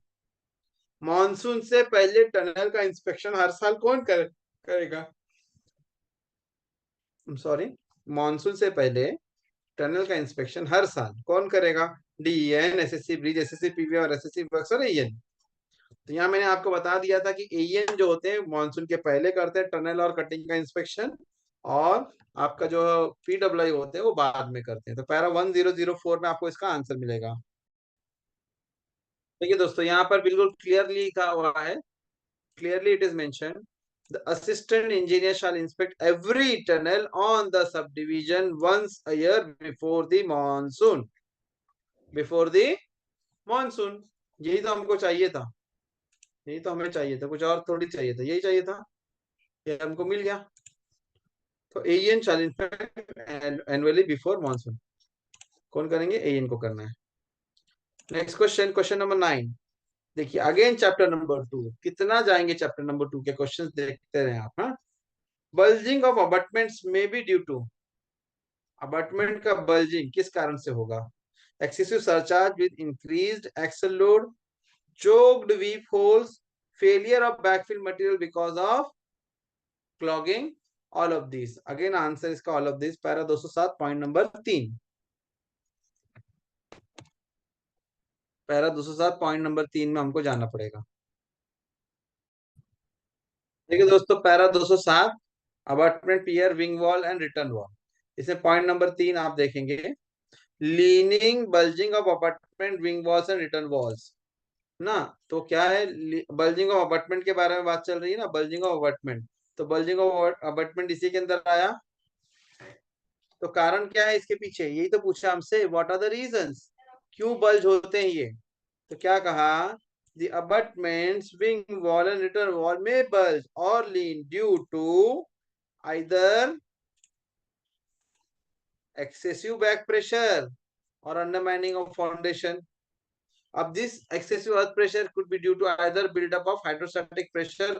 Monsoon से पहले टनल का इंस्पेक्शन हर साल कौन करेगा? सॉरी, मॉनसून से पहले टनल का इंस्पेक्शन हर साल कौन करेगा? DEN, SSC bridge, SSC PV और एसएससी वर्क्स और एईएन। तो यहाँ मैंने आपको बता दिया था कि एईएन जो होते हैं मानसून के पहले करते हैं टनल और कटिंग का इंस्पेक्शन, और आपका जो पीडब्ल्यूआई होते हैं वो बाद में करते हैं। तो पैरा 1004 में आपको इसका आंसर मिलेगा। देखिए दोस्तों, यहाँ पर बिल्कुल क्लियरली लिखा हुआ है, clearly it is mention, the assistant engineer shall inspect every tunnel on the subdivision once a year before the monsoon, before the monsoon. यही तो हमको चाहिए था, यही तो हमें चाहिए था, कुछ और थोड़ी चाहिए था, यही चाहिए था, ये हमको मिल गया। तो एन शैल इंस्पेक्ट एनुअली बिफोर मानसून, कौन करेंगे? एन को करना है। Next question, question number 9। देखिए अगेन चैप्टर नंबर 2, कितना जाएंगे चैप्टर नंबर 2 के क्वेश्चंस देखते रहे आप। हाँ, बल्जिंग ऑफ अबटमेंट्स में बी ड्यू टू। अबटमेंट का बल्जिंग किस कारण से होगा? Excessive surcharge with increased axle load, choked weep holes, failure of backfill material because of clogging, all of these. Again answer इसका all of these, para 207 point number 3। Para 207 point number 3 में हमको जाना पड़ेगा। देखिए दोस्तों, para 207 abutment pier wing wall and return wall, इसमें point number 3 आप देखेंगे, leaning bulging of abutment wing walls and return walls ना। तो क्या है, बल्जिंग ऑफ अपार्टमेंट के बारे में बात चल रही है ना, बल्जिंग ऑफ अपार्टमेंट। तो बल्जिंग ऑफ अपार्टमेंट इसी के अंदर आया। तो कारण क्या है इसके पीछे, यही तो पूछा हमसे, व्हाट आर द रीजंस, क्यों बल्ज होते हैं ये? तो क्या कहा, the abutments wing wall and return wall में बल्ज और lean due to either excessive back pressure or undermining of foundation. Of this excessive earth pressure could be due to either buildup of hydrostatic pressure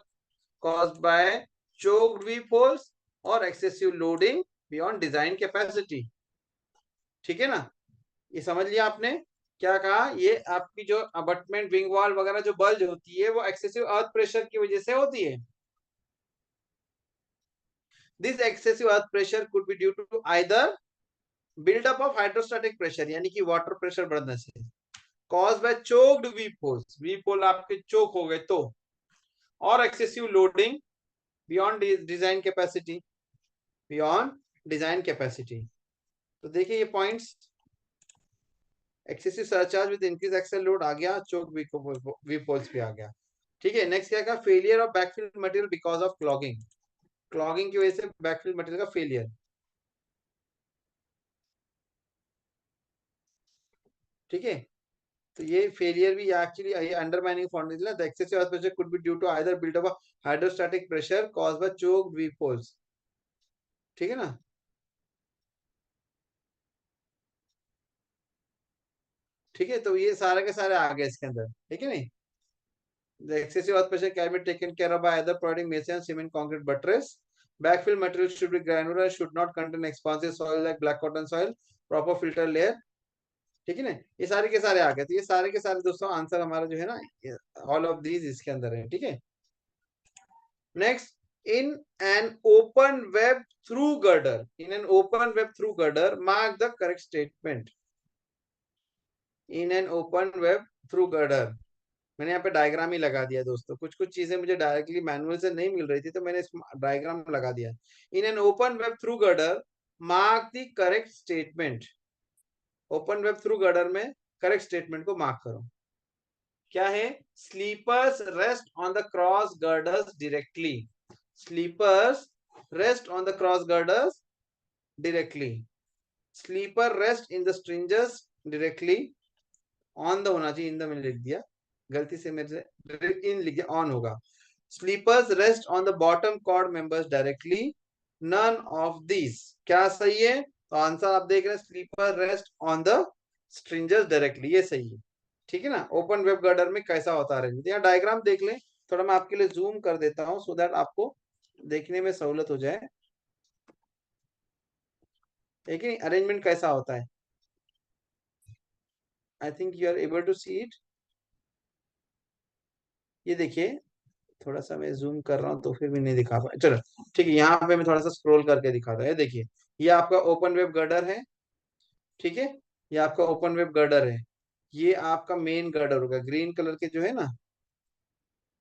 caused by choked weep holes or excessive loading beyond design capacity. ठीक है ना, ये समझ लिया आपने? क्या कहा, ये आपकी जो अबटमेंट विंग वॉल वगैरह जो बल्ज होती है वो एक्सेसिव अर्थ प्रेशर की वजह से होती है। This excessive earth pressure could be due to either buildup of hydrostatic pressure यानी कि वाटर प्रेशर बढ़ने से, cause by choked weep holes, weep hole आपके चोक हो गए तो, और excessive loading beyond design capacity, beyond design capacity. तो देखिए ये points, excessive surcharge with increase axle load आ गया, चोक वीप होल्स भी आ गया। ठीक है, नेक्स्ट क्या कहा, failure of backfill material because of clogging, clogging की वजह से बैकफिल मटेरियल का फेलियर। ठीक है, तो ये फेलियर भी एक्चुअली ये undermining foundation, the excessive earth pressure could be due to either buildup of hydrostatic pressure caused by choked weep holes. ठीक है ना, ठीक है, तो ये सारे के सारे आ गए इसके अंदर, ठीक है नहीं। The excessive earth pressure can be taken care of by either providing mason, cement, concrete buttress. Backfill material should be granular, should not contain expansive soil like black cotton soil. Proper filter layer. ठीक है ना, ये सारे के सारे आ गए, तो ये सारे के सारे दोस्तों आंसर हमारा जो है ना, ऑल ऑफ दीज इसके अंदर है। ठीक है, next, in an open web through girder, in an open web through girder mark the correct statement. In an open web through girder, मैंने यहाँ पे डायग्राम ही लगा दिया दोस्तों, कुछ कुछ चीजें मुझे डायरेक्टली मैनुअल से नहीं मिल रही थी तो मैंने इस डायग्राम लगा दिया। In an open web through girder mark the correct statement, open web through girder में करेक्ट स्टेटमेंट को मार्क करो। क्या है, sleepers rest on the cross girders directly, sleepers rest on the cross girders directly, sleeper rest in the stringers directly, on the होना चाहिए, in the मैंने लिख दिया गलती से, मेरे से इन लिख दिया, ऑन होगा। Sleepers rest on the bottom chord members directly, none of this. क्या सही है, तो आंसर आप देख रहे हैं, sleeper rest on the stringers directly, ये सही है। ठीक है ना, ओपन वेब गर्डर में कैसा होता है अरेंजमेंट, यहाँ डायग्राम देख लें, थोड़ा मैं आपके लिए जूम कर देता हूँ सो दैट आपको देखने में सहूलत हो जाए। ठीक है, अरेंजमेंट कैसा होता है, I think you are able to see it. ये देखिए, थोड़ा सा मैं जूम कर रहा हूँ तो फिर भी नहीं दिखा पाया, चलो ठीक है, यहाँ पे मैं थोड़ा सा स्क्रॉल करके दिखाता हूँ। ये देखिए, ये आपका ओपन वेब गर्डर है। ठीक है, ये आपका ओपन वेब गर्डर है, ये आपका मेन गर्डर होगा, ग्रीन कलर के जो है ना,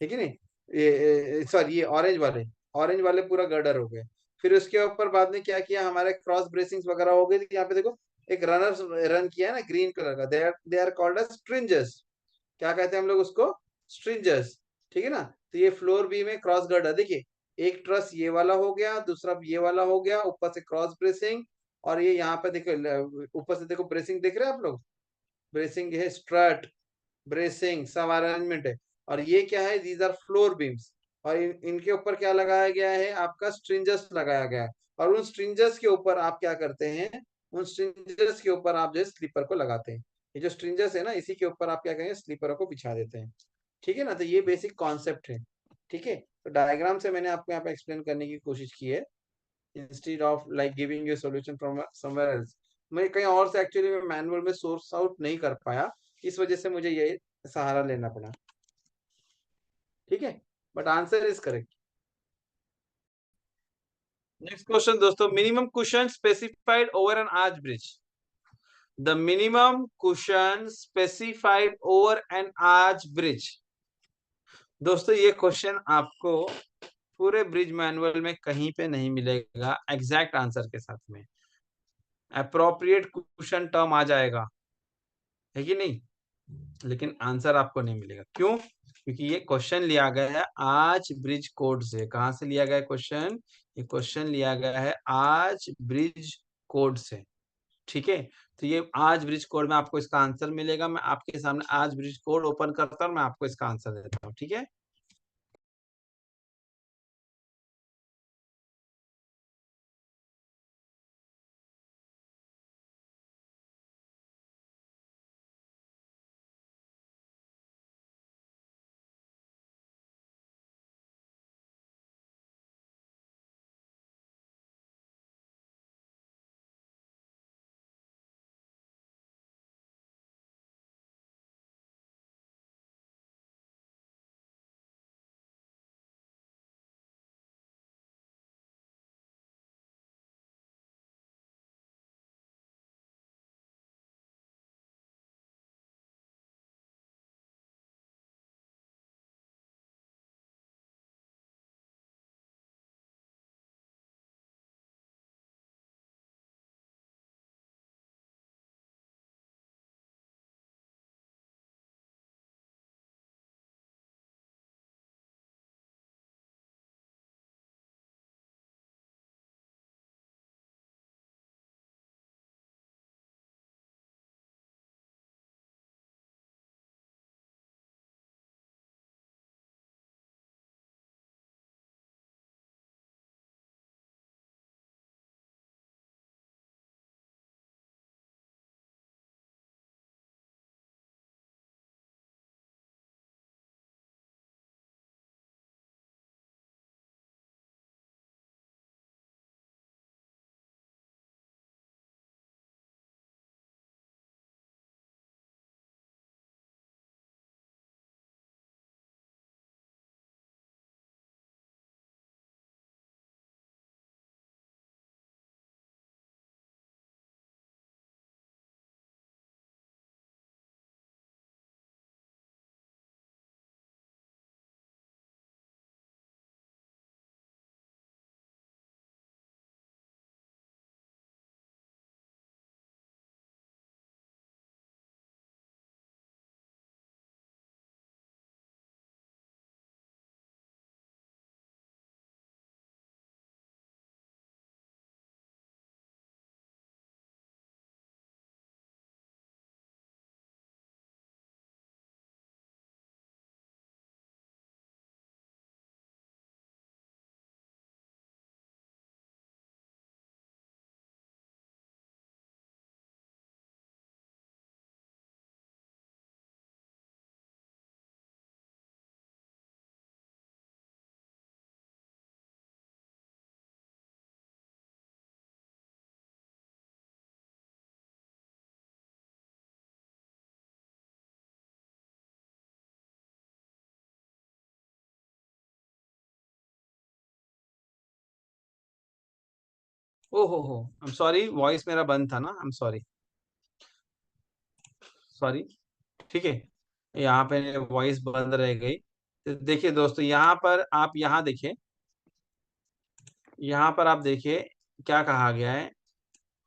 ठीक है नहीं, ये सॉरी, ये ऑरेंज वाले पूरा गर्डर हो गए। फिर उसके ऊपर बाद में क्या किया, हमारे क्रॉस ब्रेसिंग्स वगैरह हो गई, यहाँ पे देखो एक रनर रन किया है ना ग्रीन कलर का, दे आर कॉल्ड एज स्ट्रिंजर्स। क्या कहते हैं हम लोग उसको, स्ट्रिंजर्स। ठीक है ना, तो ये फ्लोर बी में क्रॉस गर्डर, देखिए एक ट्रस ये वाला हो गया, दूसरा ये वाला हो गया, ऊपर से क्रॉस ब्रेसिंग, और ये यहाँ पे देखो ऊपर से देखो ब्रेसिंग देख रहे हैं आप लोग, ब्रेसिंग है, स्ट्रट ब्रेसिंग सब अरेंजमेंट है। और ये क्या है, दीज आर फ्लोर बीम्स, और इनके ऊपर क्या लगाया गया है, आपका स्ट्रिंजर्स लगाया गया है, और उन स्ट्रिंजर्स के ऊपर आप क्या करते हैं, उन स्ट्रिंजर्स के ऊपर आप जो है स्लीपर को लगाते हैं। ये जो स्ट्रिंजर्स है ना, इसी के ऊपर आप क्या करेंगे, स्लीपरों को बिछा देते हैं। ठीक है ना, तो ये बेसिक कॉन्सेप्ट है। ठीक है, तो डायग्राम से मैंने आपको यहाँ पे एक्सप्लेन करने की कोशिश की है, instead of like giving you solution from somewhere else. मैं कहीं और से एक्चुअली मैं मैनुअल में सोर्स आउट नहीं कर पाया, इस वजह से मुझे ये सहारा लेना पड़ा। ठीक है, but answer is correct. Next question दोस्तों, minimum cushion specified over an arch bridge, the minimum cushion specified over an arch bridge. दोस्तों ये क्वेश्चन आपको पूरे ब्रिज मैनुअल में कहीं पे नहीं मिलेगा एग्जैक्ट आंसर के साथ में, अप्रोप्रिएट कुशन टर्म आ जाएगा, है कि नहीं, लेकिन आंसर आपको नहीं मिलेगा। क्यों, क्योंकि ये क्वेश्चन लिया गया है आज ब्रिज कोड से। कहां से लिया गया है क्वेश्चन, ये क्वेश्चन लिया गया है आज ब्रिज कोड से। ठीक है, तो ये आज ब्रिज कोड में आपको इसका आंसर मिलेगा, मैं आपके सामने आज ब्रिज कोड ओपन करता हूँ, मैं आपको इसका आंसर देता हूँ। ठीक है, ओ हो, आई एम सॉरी, वॉइस मेरा बंद था ना, आई एम सॉरी, सॉरी। ठीक है, यहाँ पे वॉइस बंद रह गई। तो देखिए दोस्तों, यहाँ पर आप यहाँ देखिए, यहाँ पर आप देखिए क्या कहा गया है।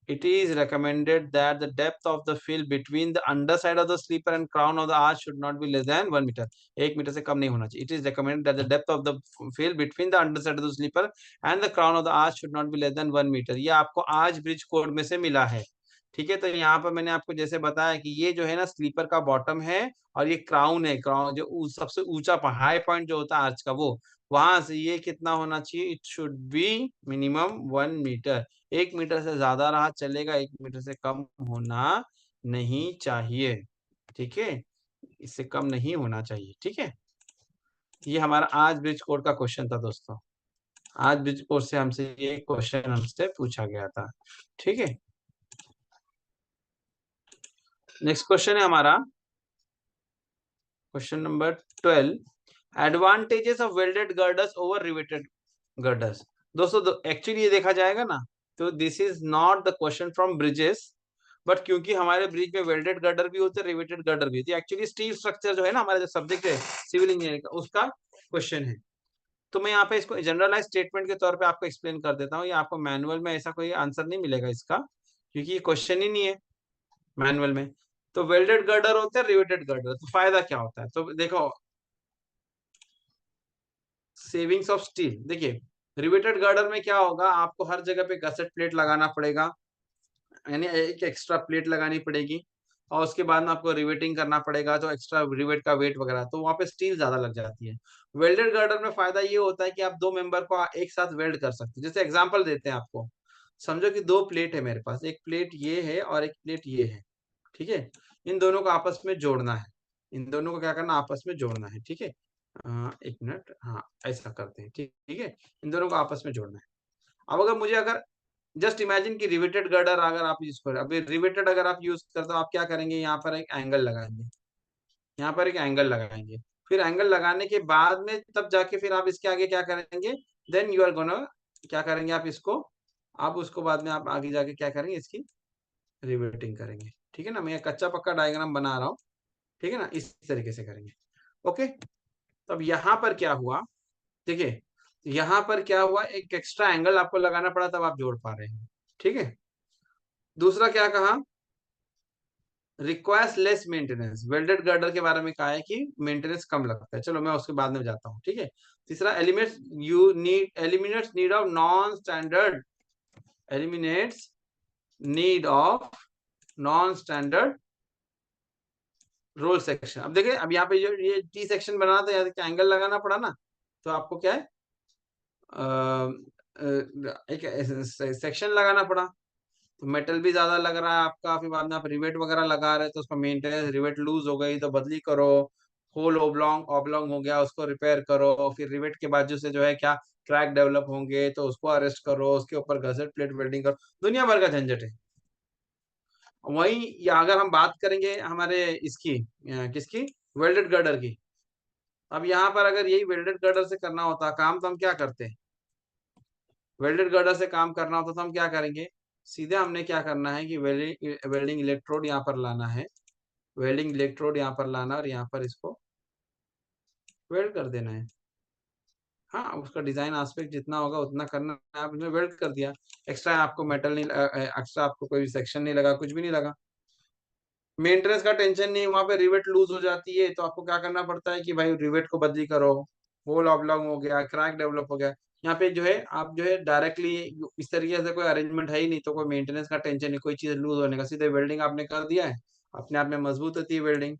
It is recommended that the depth of the fill between the underside of the sleeper and crown of the arch should not be less than 1 meter. 1 metre से कम नहीं होना चाहिए. It is recommended that the depth of the fill between the underside of the sleeper and the crown of the arch should not be less than 1 meter. ये आपको आज bridge code में से मिला है। ठीक है, तो यहाँ पर मैंने आपको जैसे बताया कि ये जो है ना स्लीपर का बॉटम है, और ये क्राउन है, क्राउन जो सबसे ऊंचा हाई पॉइंट जो होता है आर्च का, वो वहां से ये कितना होना चाहिए, it should be minimum 1 metre. 1 metre से ज्यादा रहा चलेगा, 1 मीटर से कम होना नहीं चाहिए। ठीक है, इससे कम नहीं होना चाहिए। ठीक है, ये हमारा आज ब्रिज कोड का क्वेश्चन था दोस्तों। आज ब्रिज कोड से हमसे ये क्वेश्चन हमसे पूछा गया था। ठीक है, नेक्स्ट क्वेश्चन है हमारा question number 12। Advantages of welded girders over riveted girders. दोस्तों एक्चुअली ये देखा जाएगा ना, तो this is not the question from bridges, but क्योंकि हमारे ब्रिज में वेल्डेड गर्डर भी होते हैं, रिवेटेड गर्डर भी होती है, एक्चुअली स्टील स्ट्रक्चर जो है ना हमारा जो सब्जेक्ट है सिविल इंजीनियरिंग का, उसका क्वेश्चन है। तो मैं यहाँ पे इसको जनरलाइज स्टेटमेंट के तौर पे आपको एक्सप्लेन कर देता हूँ। ये आपको मैनुअल में ऐसा कोई आंसर नहीं मिलेगा इसका, क्योंकि ये क्वेश्चन ही नहीं है मैनुअल में। तो वेल्डेड गर्डर होते हैं, रिवेटेड गर्डर, तो फायदा क्या होता है, तो देखो, सेविंग्स ऑफ स्टील। देखिए, रिवेटेड गर्डर में क्या होगा, आपको हर जगह पे गसेट प्लेट लगाना पड़ेगा, यानी एक एक्स्ट्रा प्लेट लगानी पड़ेगी, और उसके बाद में आपको रिवेटिंग करना पड़ेगा, तो एक्स्ट्रा रिवेट का वेट वगैरह, तो वहां पे स्टील ज्यादा लग जाती है। वेल्डेड गर्डर में फायदा ये होता है कि आप दो मेंबर को एक साथ वेल्ड कर सकते हैं। जैसे एग्जांपल देते हैं आपको, समझो कि दो प्लेट है मेरे पास, एक प्लेट ये है और एक प्लेट ये है। ठीक है, इन दोनों को आपस में जोड़ना है, इन दोनों को क्या करना, आपस में जोड़ना है। ठीक है, एक मिनट, हाँ ऐसा करते हैं। ठीक ठीक है, इन दोनों को आपस में जोड़ना है। अब अगर मुझे, अगर जस्ट इमेजिन कि रिवेटेड गर्डर अगर आप यूज करें, अभी रिवेटेड अगर आप यूज करते हो, आप क्या करेंगे, यहाँ पर एक एंगल लगाएंगे, यहाँ पर एक एंगल लगाएंगे, फिर एंगल लगाने के बाद में तब जाके फिर आप इसके आगे क्या करेंगे, देन यू आर गोना, क्या करेंगे आप इसको, आप उसको बाद में आप आगे जाके क्या करेंगे, इसकी रिवेटिंग करेंगे। ठीक है ना, मैं कच्चा पक्का डायग्राम बना रहा हूँ। ठीक है ना, इस तरीके से करेंगे। ओके, तो अब यहाँ पर क्या हुआ, देखिए यहाँ पर क्या हुआ, एक एक्स्ट्रा एंगल आपको लगाना पड़ा, तब आप जोड़ पा रहे हैं। ठीक है, दूसरा क्या कहा, requires less maintenance. Welded girder के बारे में कहा है कि मेंटेनेंस कम लगता है, चलो मैं उसके बाद में जाता हूँ। ठीक है, तीसरा, eliminates need of non standard, eliminates need of non standard roll section. अब देखिए, अब यहाँ पे जो ये टी सेक्शन बनाना था, यहाँ एंगल लगाना पड़ा ना, तो आपको क्या है, एक सेक्शन लगाना पड़ा, तो मेटल भी ज्यादा लग रहा है आपका, फिर बाद में आप रिवेट वगैरह लगा रहे हैं, तो उसका मेंटेनेंस, रिवेट लूज हो गई तो बदली करो, होल ओब्लॉन्ग ऑब्लॉन्ग हो गया उसको रिपेयर करो, फिर रिवेट के बाजू से जो है क्या क्रैक डेवलप होंगे तो उसको अरेस्ट करो, उसके ऊपर गसेट प्लेट वेल्डिंग करो, दुनिया भर का झंझट है। वही, या अगर हम बात करेंगे हमारे इसकी, किसकी, वेल्डेड गर्डर की। अब यहाँ पर अगर यही वेल्डेड गर्डर से करना होता काम, तो हम क्या करते, वेल्डेड गर्डर से काम करना होता तो हम क्या करेंगे, सीधे हमने क्या करना है कि वेल्डिंग इलेक्ट्रोड यहाँ पर लाना है, वेल्डिंग इलेक्ट्रोड यहाँ पर लाना, और यहाँ पर इसको वेल्ड कर देना है। हाँ, उसका डिजाइन एस्पेक्ट जितना होगा उतना करना है, आपने वेल्ड कर दिया, एक्स्ट्रा आपको मेटल नहीं, एक्स्ट्रा आपको कोई सेक्शन नहीं लगा, कुछ भी नहीं लगा, मेंटेनेंस का टेंशन नहीं, वहां पे रिवेट लूज हो जाती है तो आपको क्या करना पड़ता है कि भाई रिवेट को बदली करो, होल ऑब्लॉन्ग हो गया, क्रैक डेवलप हो गया। यहाँ पे जो है आप जो है डायरेक्टली इस तरीके से कोई अरेंजमेंट है ही नहीं, तो कोई मेंटेनेंस का टेंशन नहीं, कोई चीज लूज होने का, सीधे वेल्डिंग आपने कर दिया है, अपने आप में मजबूत होती है welding.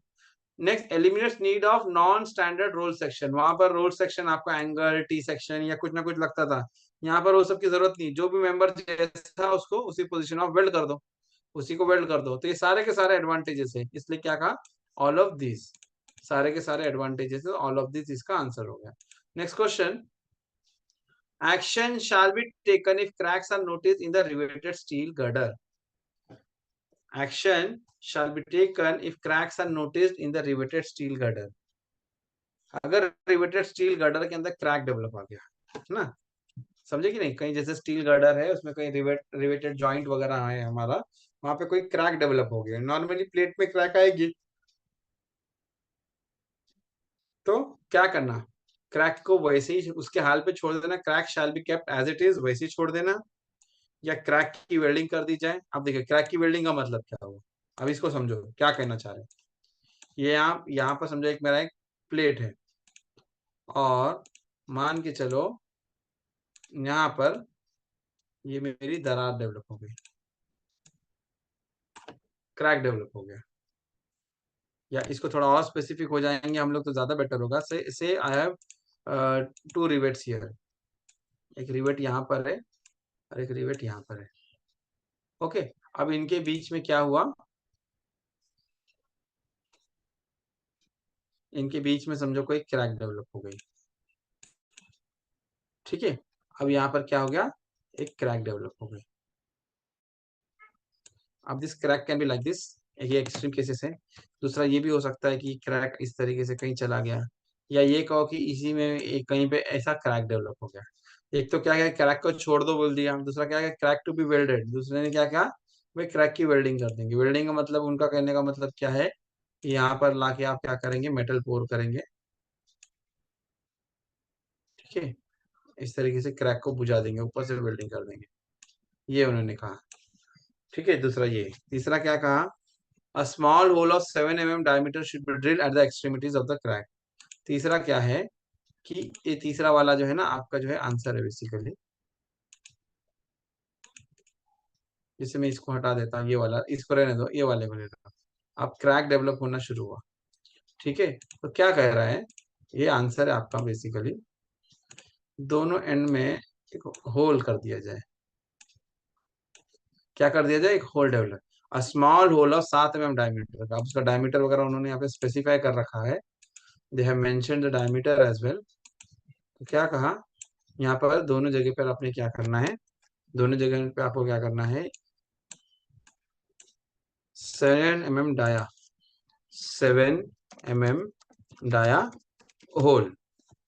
Next, eliminates need of non standard roll section. वहां पर रोल सेक्शन आपको एंगल टी सेक्शन या कुछ ना कुछ लगता था, यहाँ पर वो सब की जरूरत नहीं, जो भी मेंबर जैसा उसको उसी पोजीशन ऑफ वेल्ड कर दो, उसी को वेल्ड कर दो। तो ये सारे के सारे एडवांटेजेस है, इसलिए क्या कहा, ऑल ऑफ दिस, सारे के सारे एडवांटेजेस है, ऑल ऑफ दिस इसका आंसर हो गया। Next question, action shall be taken if cracks are notice in the riveted steel girder. Action shall be taken if cracks are noticed in the riveted steel girder। अगर riveted steel girder के अंदर crack develop आ गया, है ना, समझे कि नहीं? कहीं जैसे स्टील गर्डर है, उसमें कहीं रिवेटेड जॉइंट वगैरह है हमारा, वहां पे कोई क्रैक डेवलप हो गया, नॉर्मली प्लेट में क्रैक आएगी, तो क्या करना, क्रैक को वैसे ही उसके हाल पे छोड़ देना, crack shall be kept as it is, वैसे ही छोड़ देना, या क्रैक की वेल्डिंग कर दी जाए। अब देखिए क्रैक की वेल्डिंग का मतलब क्या हुआ, अब इसको समझो क्या कहना चाह रहे हैं। ये आप यहाँ पर समझो, एक मेरा एक प्लेट है, और मान के चलो यहाँ पर ये मेरी दरार डेवलप हो गई, क्रैक डेवलप हो गया, या इसको थोड़ा और स्पेसिफिक हो जाएंगे हम लोग तो ज्यादा बेटर होगा। Say I have two rivets here, एक रिवेट यहाँ पर है और एक रिवेट यहाँ पर है। ओके, अब इनके बीच में क्या हुआ, इनके बीच में समझो कोई क्रैक डेवलप हो गई, ठीक है। अब यहाँ पर क्या हो गया, एक क्रैक डेवलप हो गई। अब this crack can be like this, ये एक्सट्रीम केसेस है। दूसरा ये भी हो सकता है कि क्रैक इस तरीके से कहीं चला गया, या ये कहो कि इसी में कहीं पे ऐसा क्रैक डेवलप हो गया। एक तो क्या है, क्रैक को छोड़ दो बोल दिया, दूसरा क्या है, क्रैक टू बी वेल्डेड, दूसरे ने क्या कहा, भाई क्रैक की वेल्डिंग कर देंगे। वेल्डिंग का मतलब, उनका कहने का मतलब क्या है कि यहाँ पर लाके आप क्या करेंगे, मेटल पोर करेंगे, ठीक है, इस तरीके से क्रैक को बुझा देंगे, ऊपर से वेल्डिंग कर देंगे, ये उन्होंने कहा, ठीक है। दूसरा ये, तीसरा क्या कहा, a small hole of 7 mm diameter should be drill at the extremities of the crack. तीसरा क्या है कि ये तीसरा वाला जो है ना आपका जो है आंसर है बेसिकली, जिससे मैं इसको हटा देता हूँ, ये वाला इसको रहने दो, ये वाले को ले लो। अब क्रैक डेवलप होना शुरू हुआ, ठीक है। तो क्या कह रहा है, ये आंसर है आपका बेसिकली, दोनों एंड में एक होल कर दिया जाए। क्या कर दिया जाए, एक hole develop, a small hole of 7 mm diameter का। अब उसका डायमीटर वगैरह उन्होंने यहाँ पे स्पेसिफाई कर रखा है, they have mentioned the diameter as well. तो क्या कहा, यहाँ पर दोनों जगह पर आपने क्या करना है, दोनों जगह पे आपको क्या करना है, 7 mm dia, 7 mm dia hole,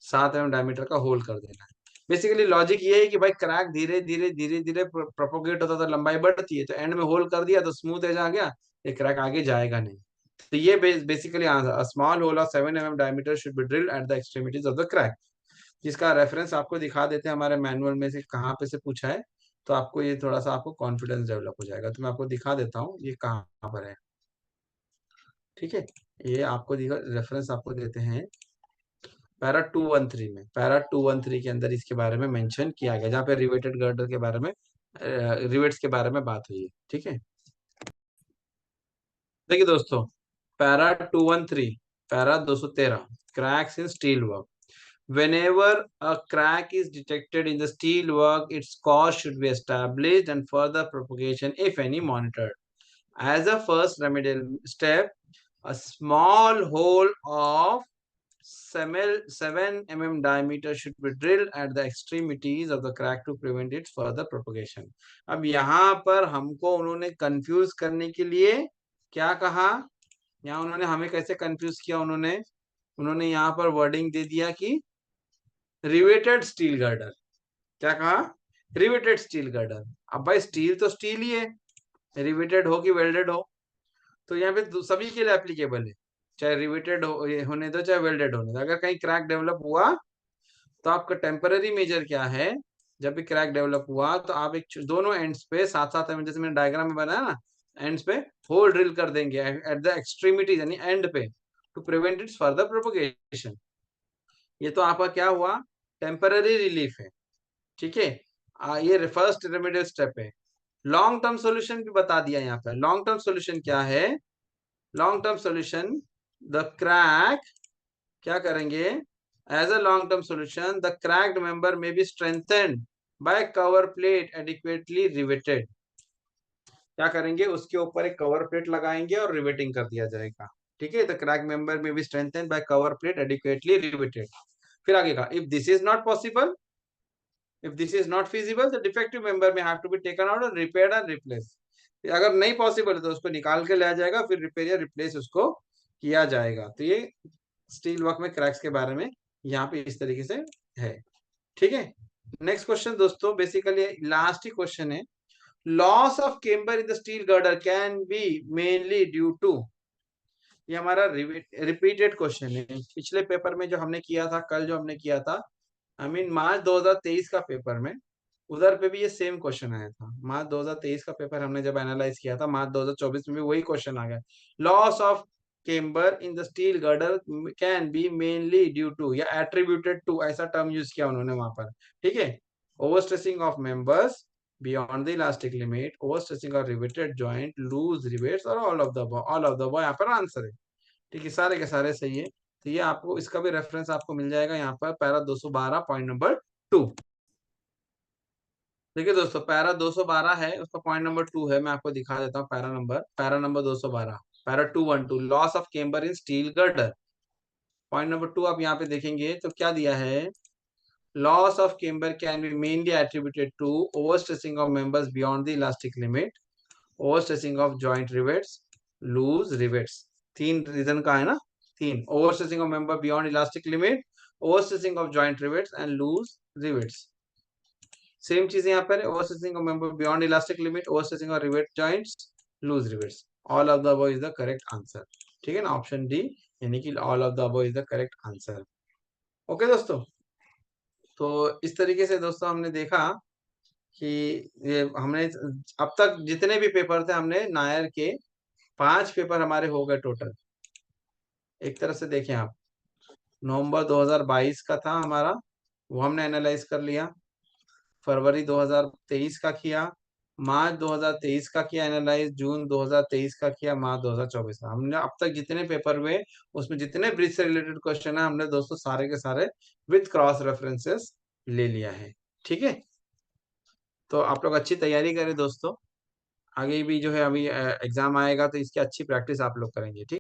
7 mm diameter का होल कर देना है। बेसिकली लॉजिक ये है कि भाई क्रैक धीरे धीरे धीरे धीरे प्रोपोगेट होता, तो लंबाई बढ़ती है, तो एंड में होल कर दिया तो स्मूथ एज आ गया, ये क्रैक आगे जाएगा नहीं। तो ये basically answer, a small hole of 7 mm diameter should be drilled at the extremities of the crack, जिसका रेफरेंस आपको दिखा देते हैं हमारे मैनुअल में से कहाँ पे से पूछा है, तो आपको ये थोड़ा सा आपको कॉन्फिडेंस डेवलप हो जाएगा। तो मैं आपको दिखा देता हूँ ये कहाँ पर है, ठीक है। ये आपको रेफरेंस आपको देते हैं पैरा 213 में, पैरा 213 के अंदर इसके बारे में मेंशन किया गया, जहाँ पे रिवेटेड गर्डर के बारे में, रिवेट्स के बारे में बात हुई है, ठीक है। देखिए दोस्तों, para 213, para 213, cracks in steel work, whenever a crack is detected in the steel work, its cause should be established and further propagation, if any, monitored. As a first remedial step, a small hole of 7 mm diameter should be drilled at the extremities of the crack to prevent its further propagation. अब यहाँ पर हमको उन्होंने confuse करने के लिए क्या कहा, यहाँ उन्होंने हमें कैसे कंफ्यूज किया, उन्होंने उन्होंने यहाँ पर वर्डिंग दे दिया कि रिवेटेड स्टील गर्डर। क्या कहा, रिवेटेड स्टील गर्डर। अब भाई स्टील तो स्टील ही है, रिवेटेड हो कि वेल्डेड हो, तो यहाँ पे सभी के लिए एप्लीकेबल है, चाहे रिवेटेड होने दो चाहे वेल्डेड होने दो। अगर कहीं क्रैक डेवलप हुआ तो आपका टेम्पररी मेजर क्या है, जब भी क्रैक डेवलप हुआ तो आप एक दोनों एंड्स पे साथ साथ में, जैसे मैंने डायग्राम में बनाया ना, एंड्स पे होल ड्रिल कर देंगे एट द एक्सट्रीमिटी यानी एंड पे, to prevent its further propagation. ये तो आपका क्या हुआ, टेम्पररी रिलीफ है, ठीक है। ये फर्स्ट रेमेडियल स्टेप है। लॉन्ग टर्म सॉल्यूशन भी बता दिया यहाँ पर। लॉन्ग टर्म सॉल्यूशन क्या है, long term solution, the crack, क्या करेंगे, as a long term solution the cracked member may be strengthened by cover plate adequately riveted. क्या करेंगे, उसके ऊपर एक कवर प्लेट लगाएंगे और रिवेटिंग कर दिया जाएगा, ठीक है। The crack member may be strengthened by cover plate adequately riveted. फिर आगे का, if this is not possible, if this is not feasible, the defective member may have to be taken out and repaired and replaced. अगर नहीं possible है तो उसको निकाल के लाया जाएगा, फिर रिपेयर या रिप्लेस उसको किया जाएगा। तो ये स्टील वर्क में क्रैक्स के बारे में यहाँ पे इस तरीके से है, ठीक है। नेक्स्ट क्वेश्चन दोस्तों, बेसिकली लास्ट ही क्वेश्चन है। Loss of camber in the steel girder can be mainly due to, ये हमारा रिपीटेड क्वेश्चन है। पिछले पेपर में जो हमने किया था, कल जो हमने किया था, आई मीन मार्च 2023 का पेपर में, उधर पे भी ये सेम क्वेश्चन आया था। मार्च 2023 का पेपर हमने जब एनालाइज किया था, मार्च 2024 में भी वही क्वेश्चन आ गया। Loss of camber in the steel girder can be mainly due to या एट्रीब्यूटेड टू, ऐसा टर्म यूज किया उन्होंने वहां पर। ठीक है, over stressing of members beyond the elastic limit, over stressing of riveted joint, loose rivets, और all of the above. All of the above यहाँ पर आंसर है। ठीक है, सारे के सारे सही है। तो ये आपको, इसका भी रेफरेंस आपको मिल जाएगा यहाँ पर, पैरा 212 पॉइंट नंबर 2। देखिए दोस्तों, पैरा 212 है, उसका पॉइंट नंबर 2 है। मैं आपको दिखा देता हूँ para number 212, para 212, loss of camber in steel girder. Point number 2 आप यहाँ पे देखेंगे तो क्या दिया है, loss of camber can be mainly attributed to over stressing of members beyond the elastic limit, over stressing of joint rivets, loose rivets. तीन reason का है ना, तीन, over stressing of member beyond elastic limit, over stressing of joint rivets and loose rivets. Same चीज यहाँ पर, over stretching of member beyond elastic limit, over stretching of rivet joints, loose rivets. All of the above is the correct answer. ठीक है ना, option D, यानी कि all of the above is the correct answer. Okay दोस्तों, तो इस तरीके से दोस्तों हमने देखा कि ये हमने अब तक जितने भी पेपर थे, हमने नायर के 5 पेपर हमारे हो गए टोटल। एक तरह से देखें आप, नवंबर 2022 का था हमारा, वो हमने एनालाइज कर लिया। फरवरी 2023 का किया, मार्च 2023 का किया एनालाइज, जून 2023 का किया, मार्च 2024 का। हमने अब तक जितने पेपर हुए, उसमें जितने ब्रिज से रिलेटेड क्वेश्चन है, हमने दोस्तों सारे के सारे विद क्रॉस रेफरेंसेस ले लिया है। ठीक है, तो आप लोग अच्छी तैयारी करें दोस्तों। आगे भी जो है अभी एग्जाम आएगा, तो इसकी अच्छी प्रैक्टिस आप लोग करेंगे। ठीक।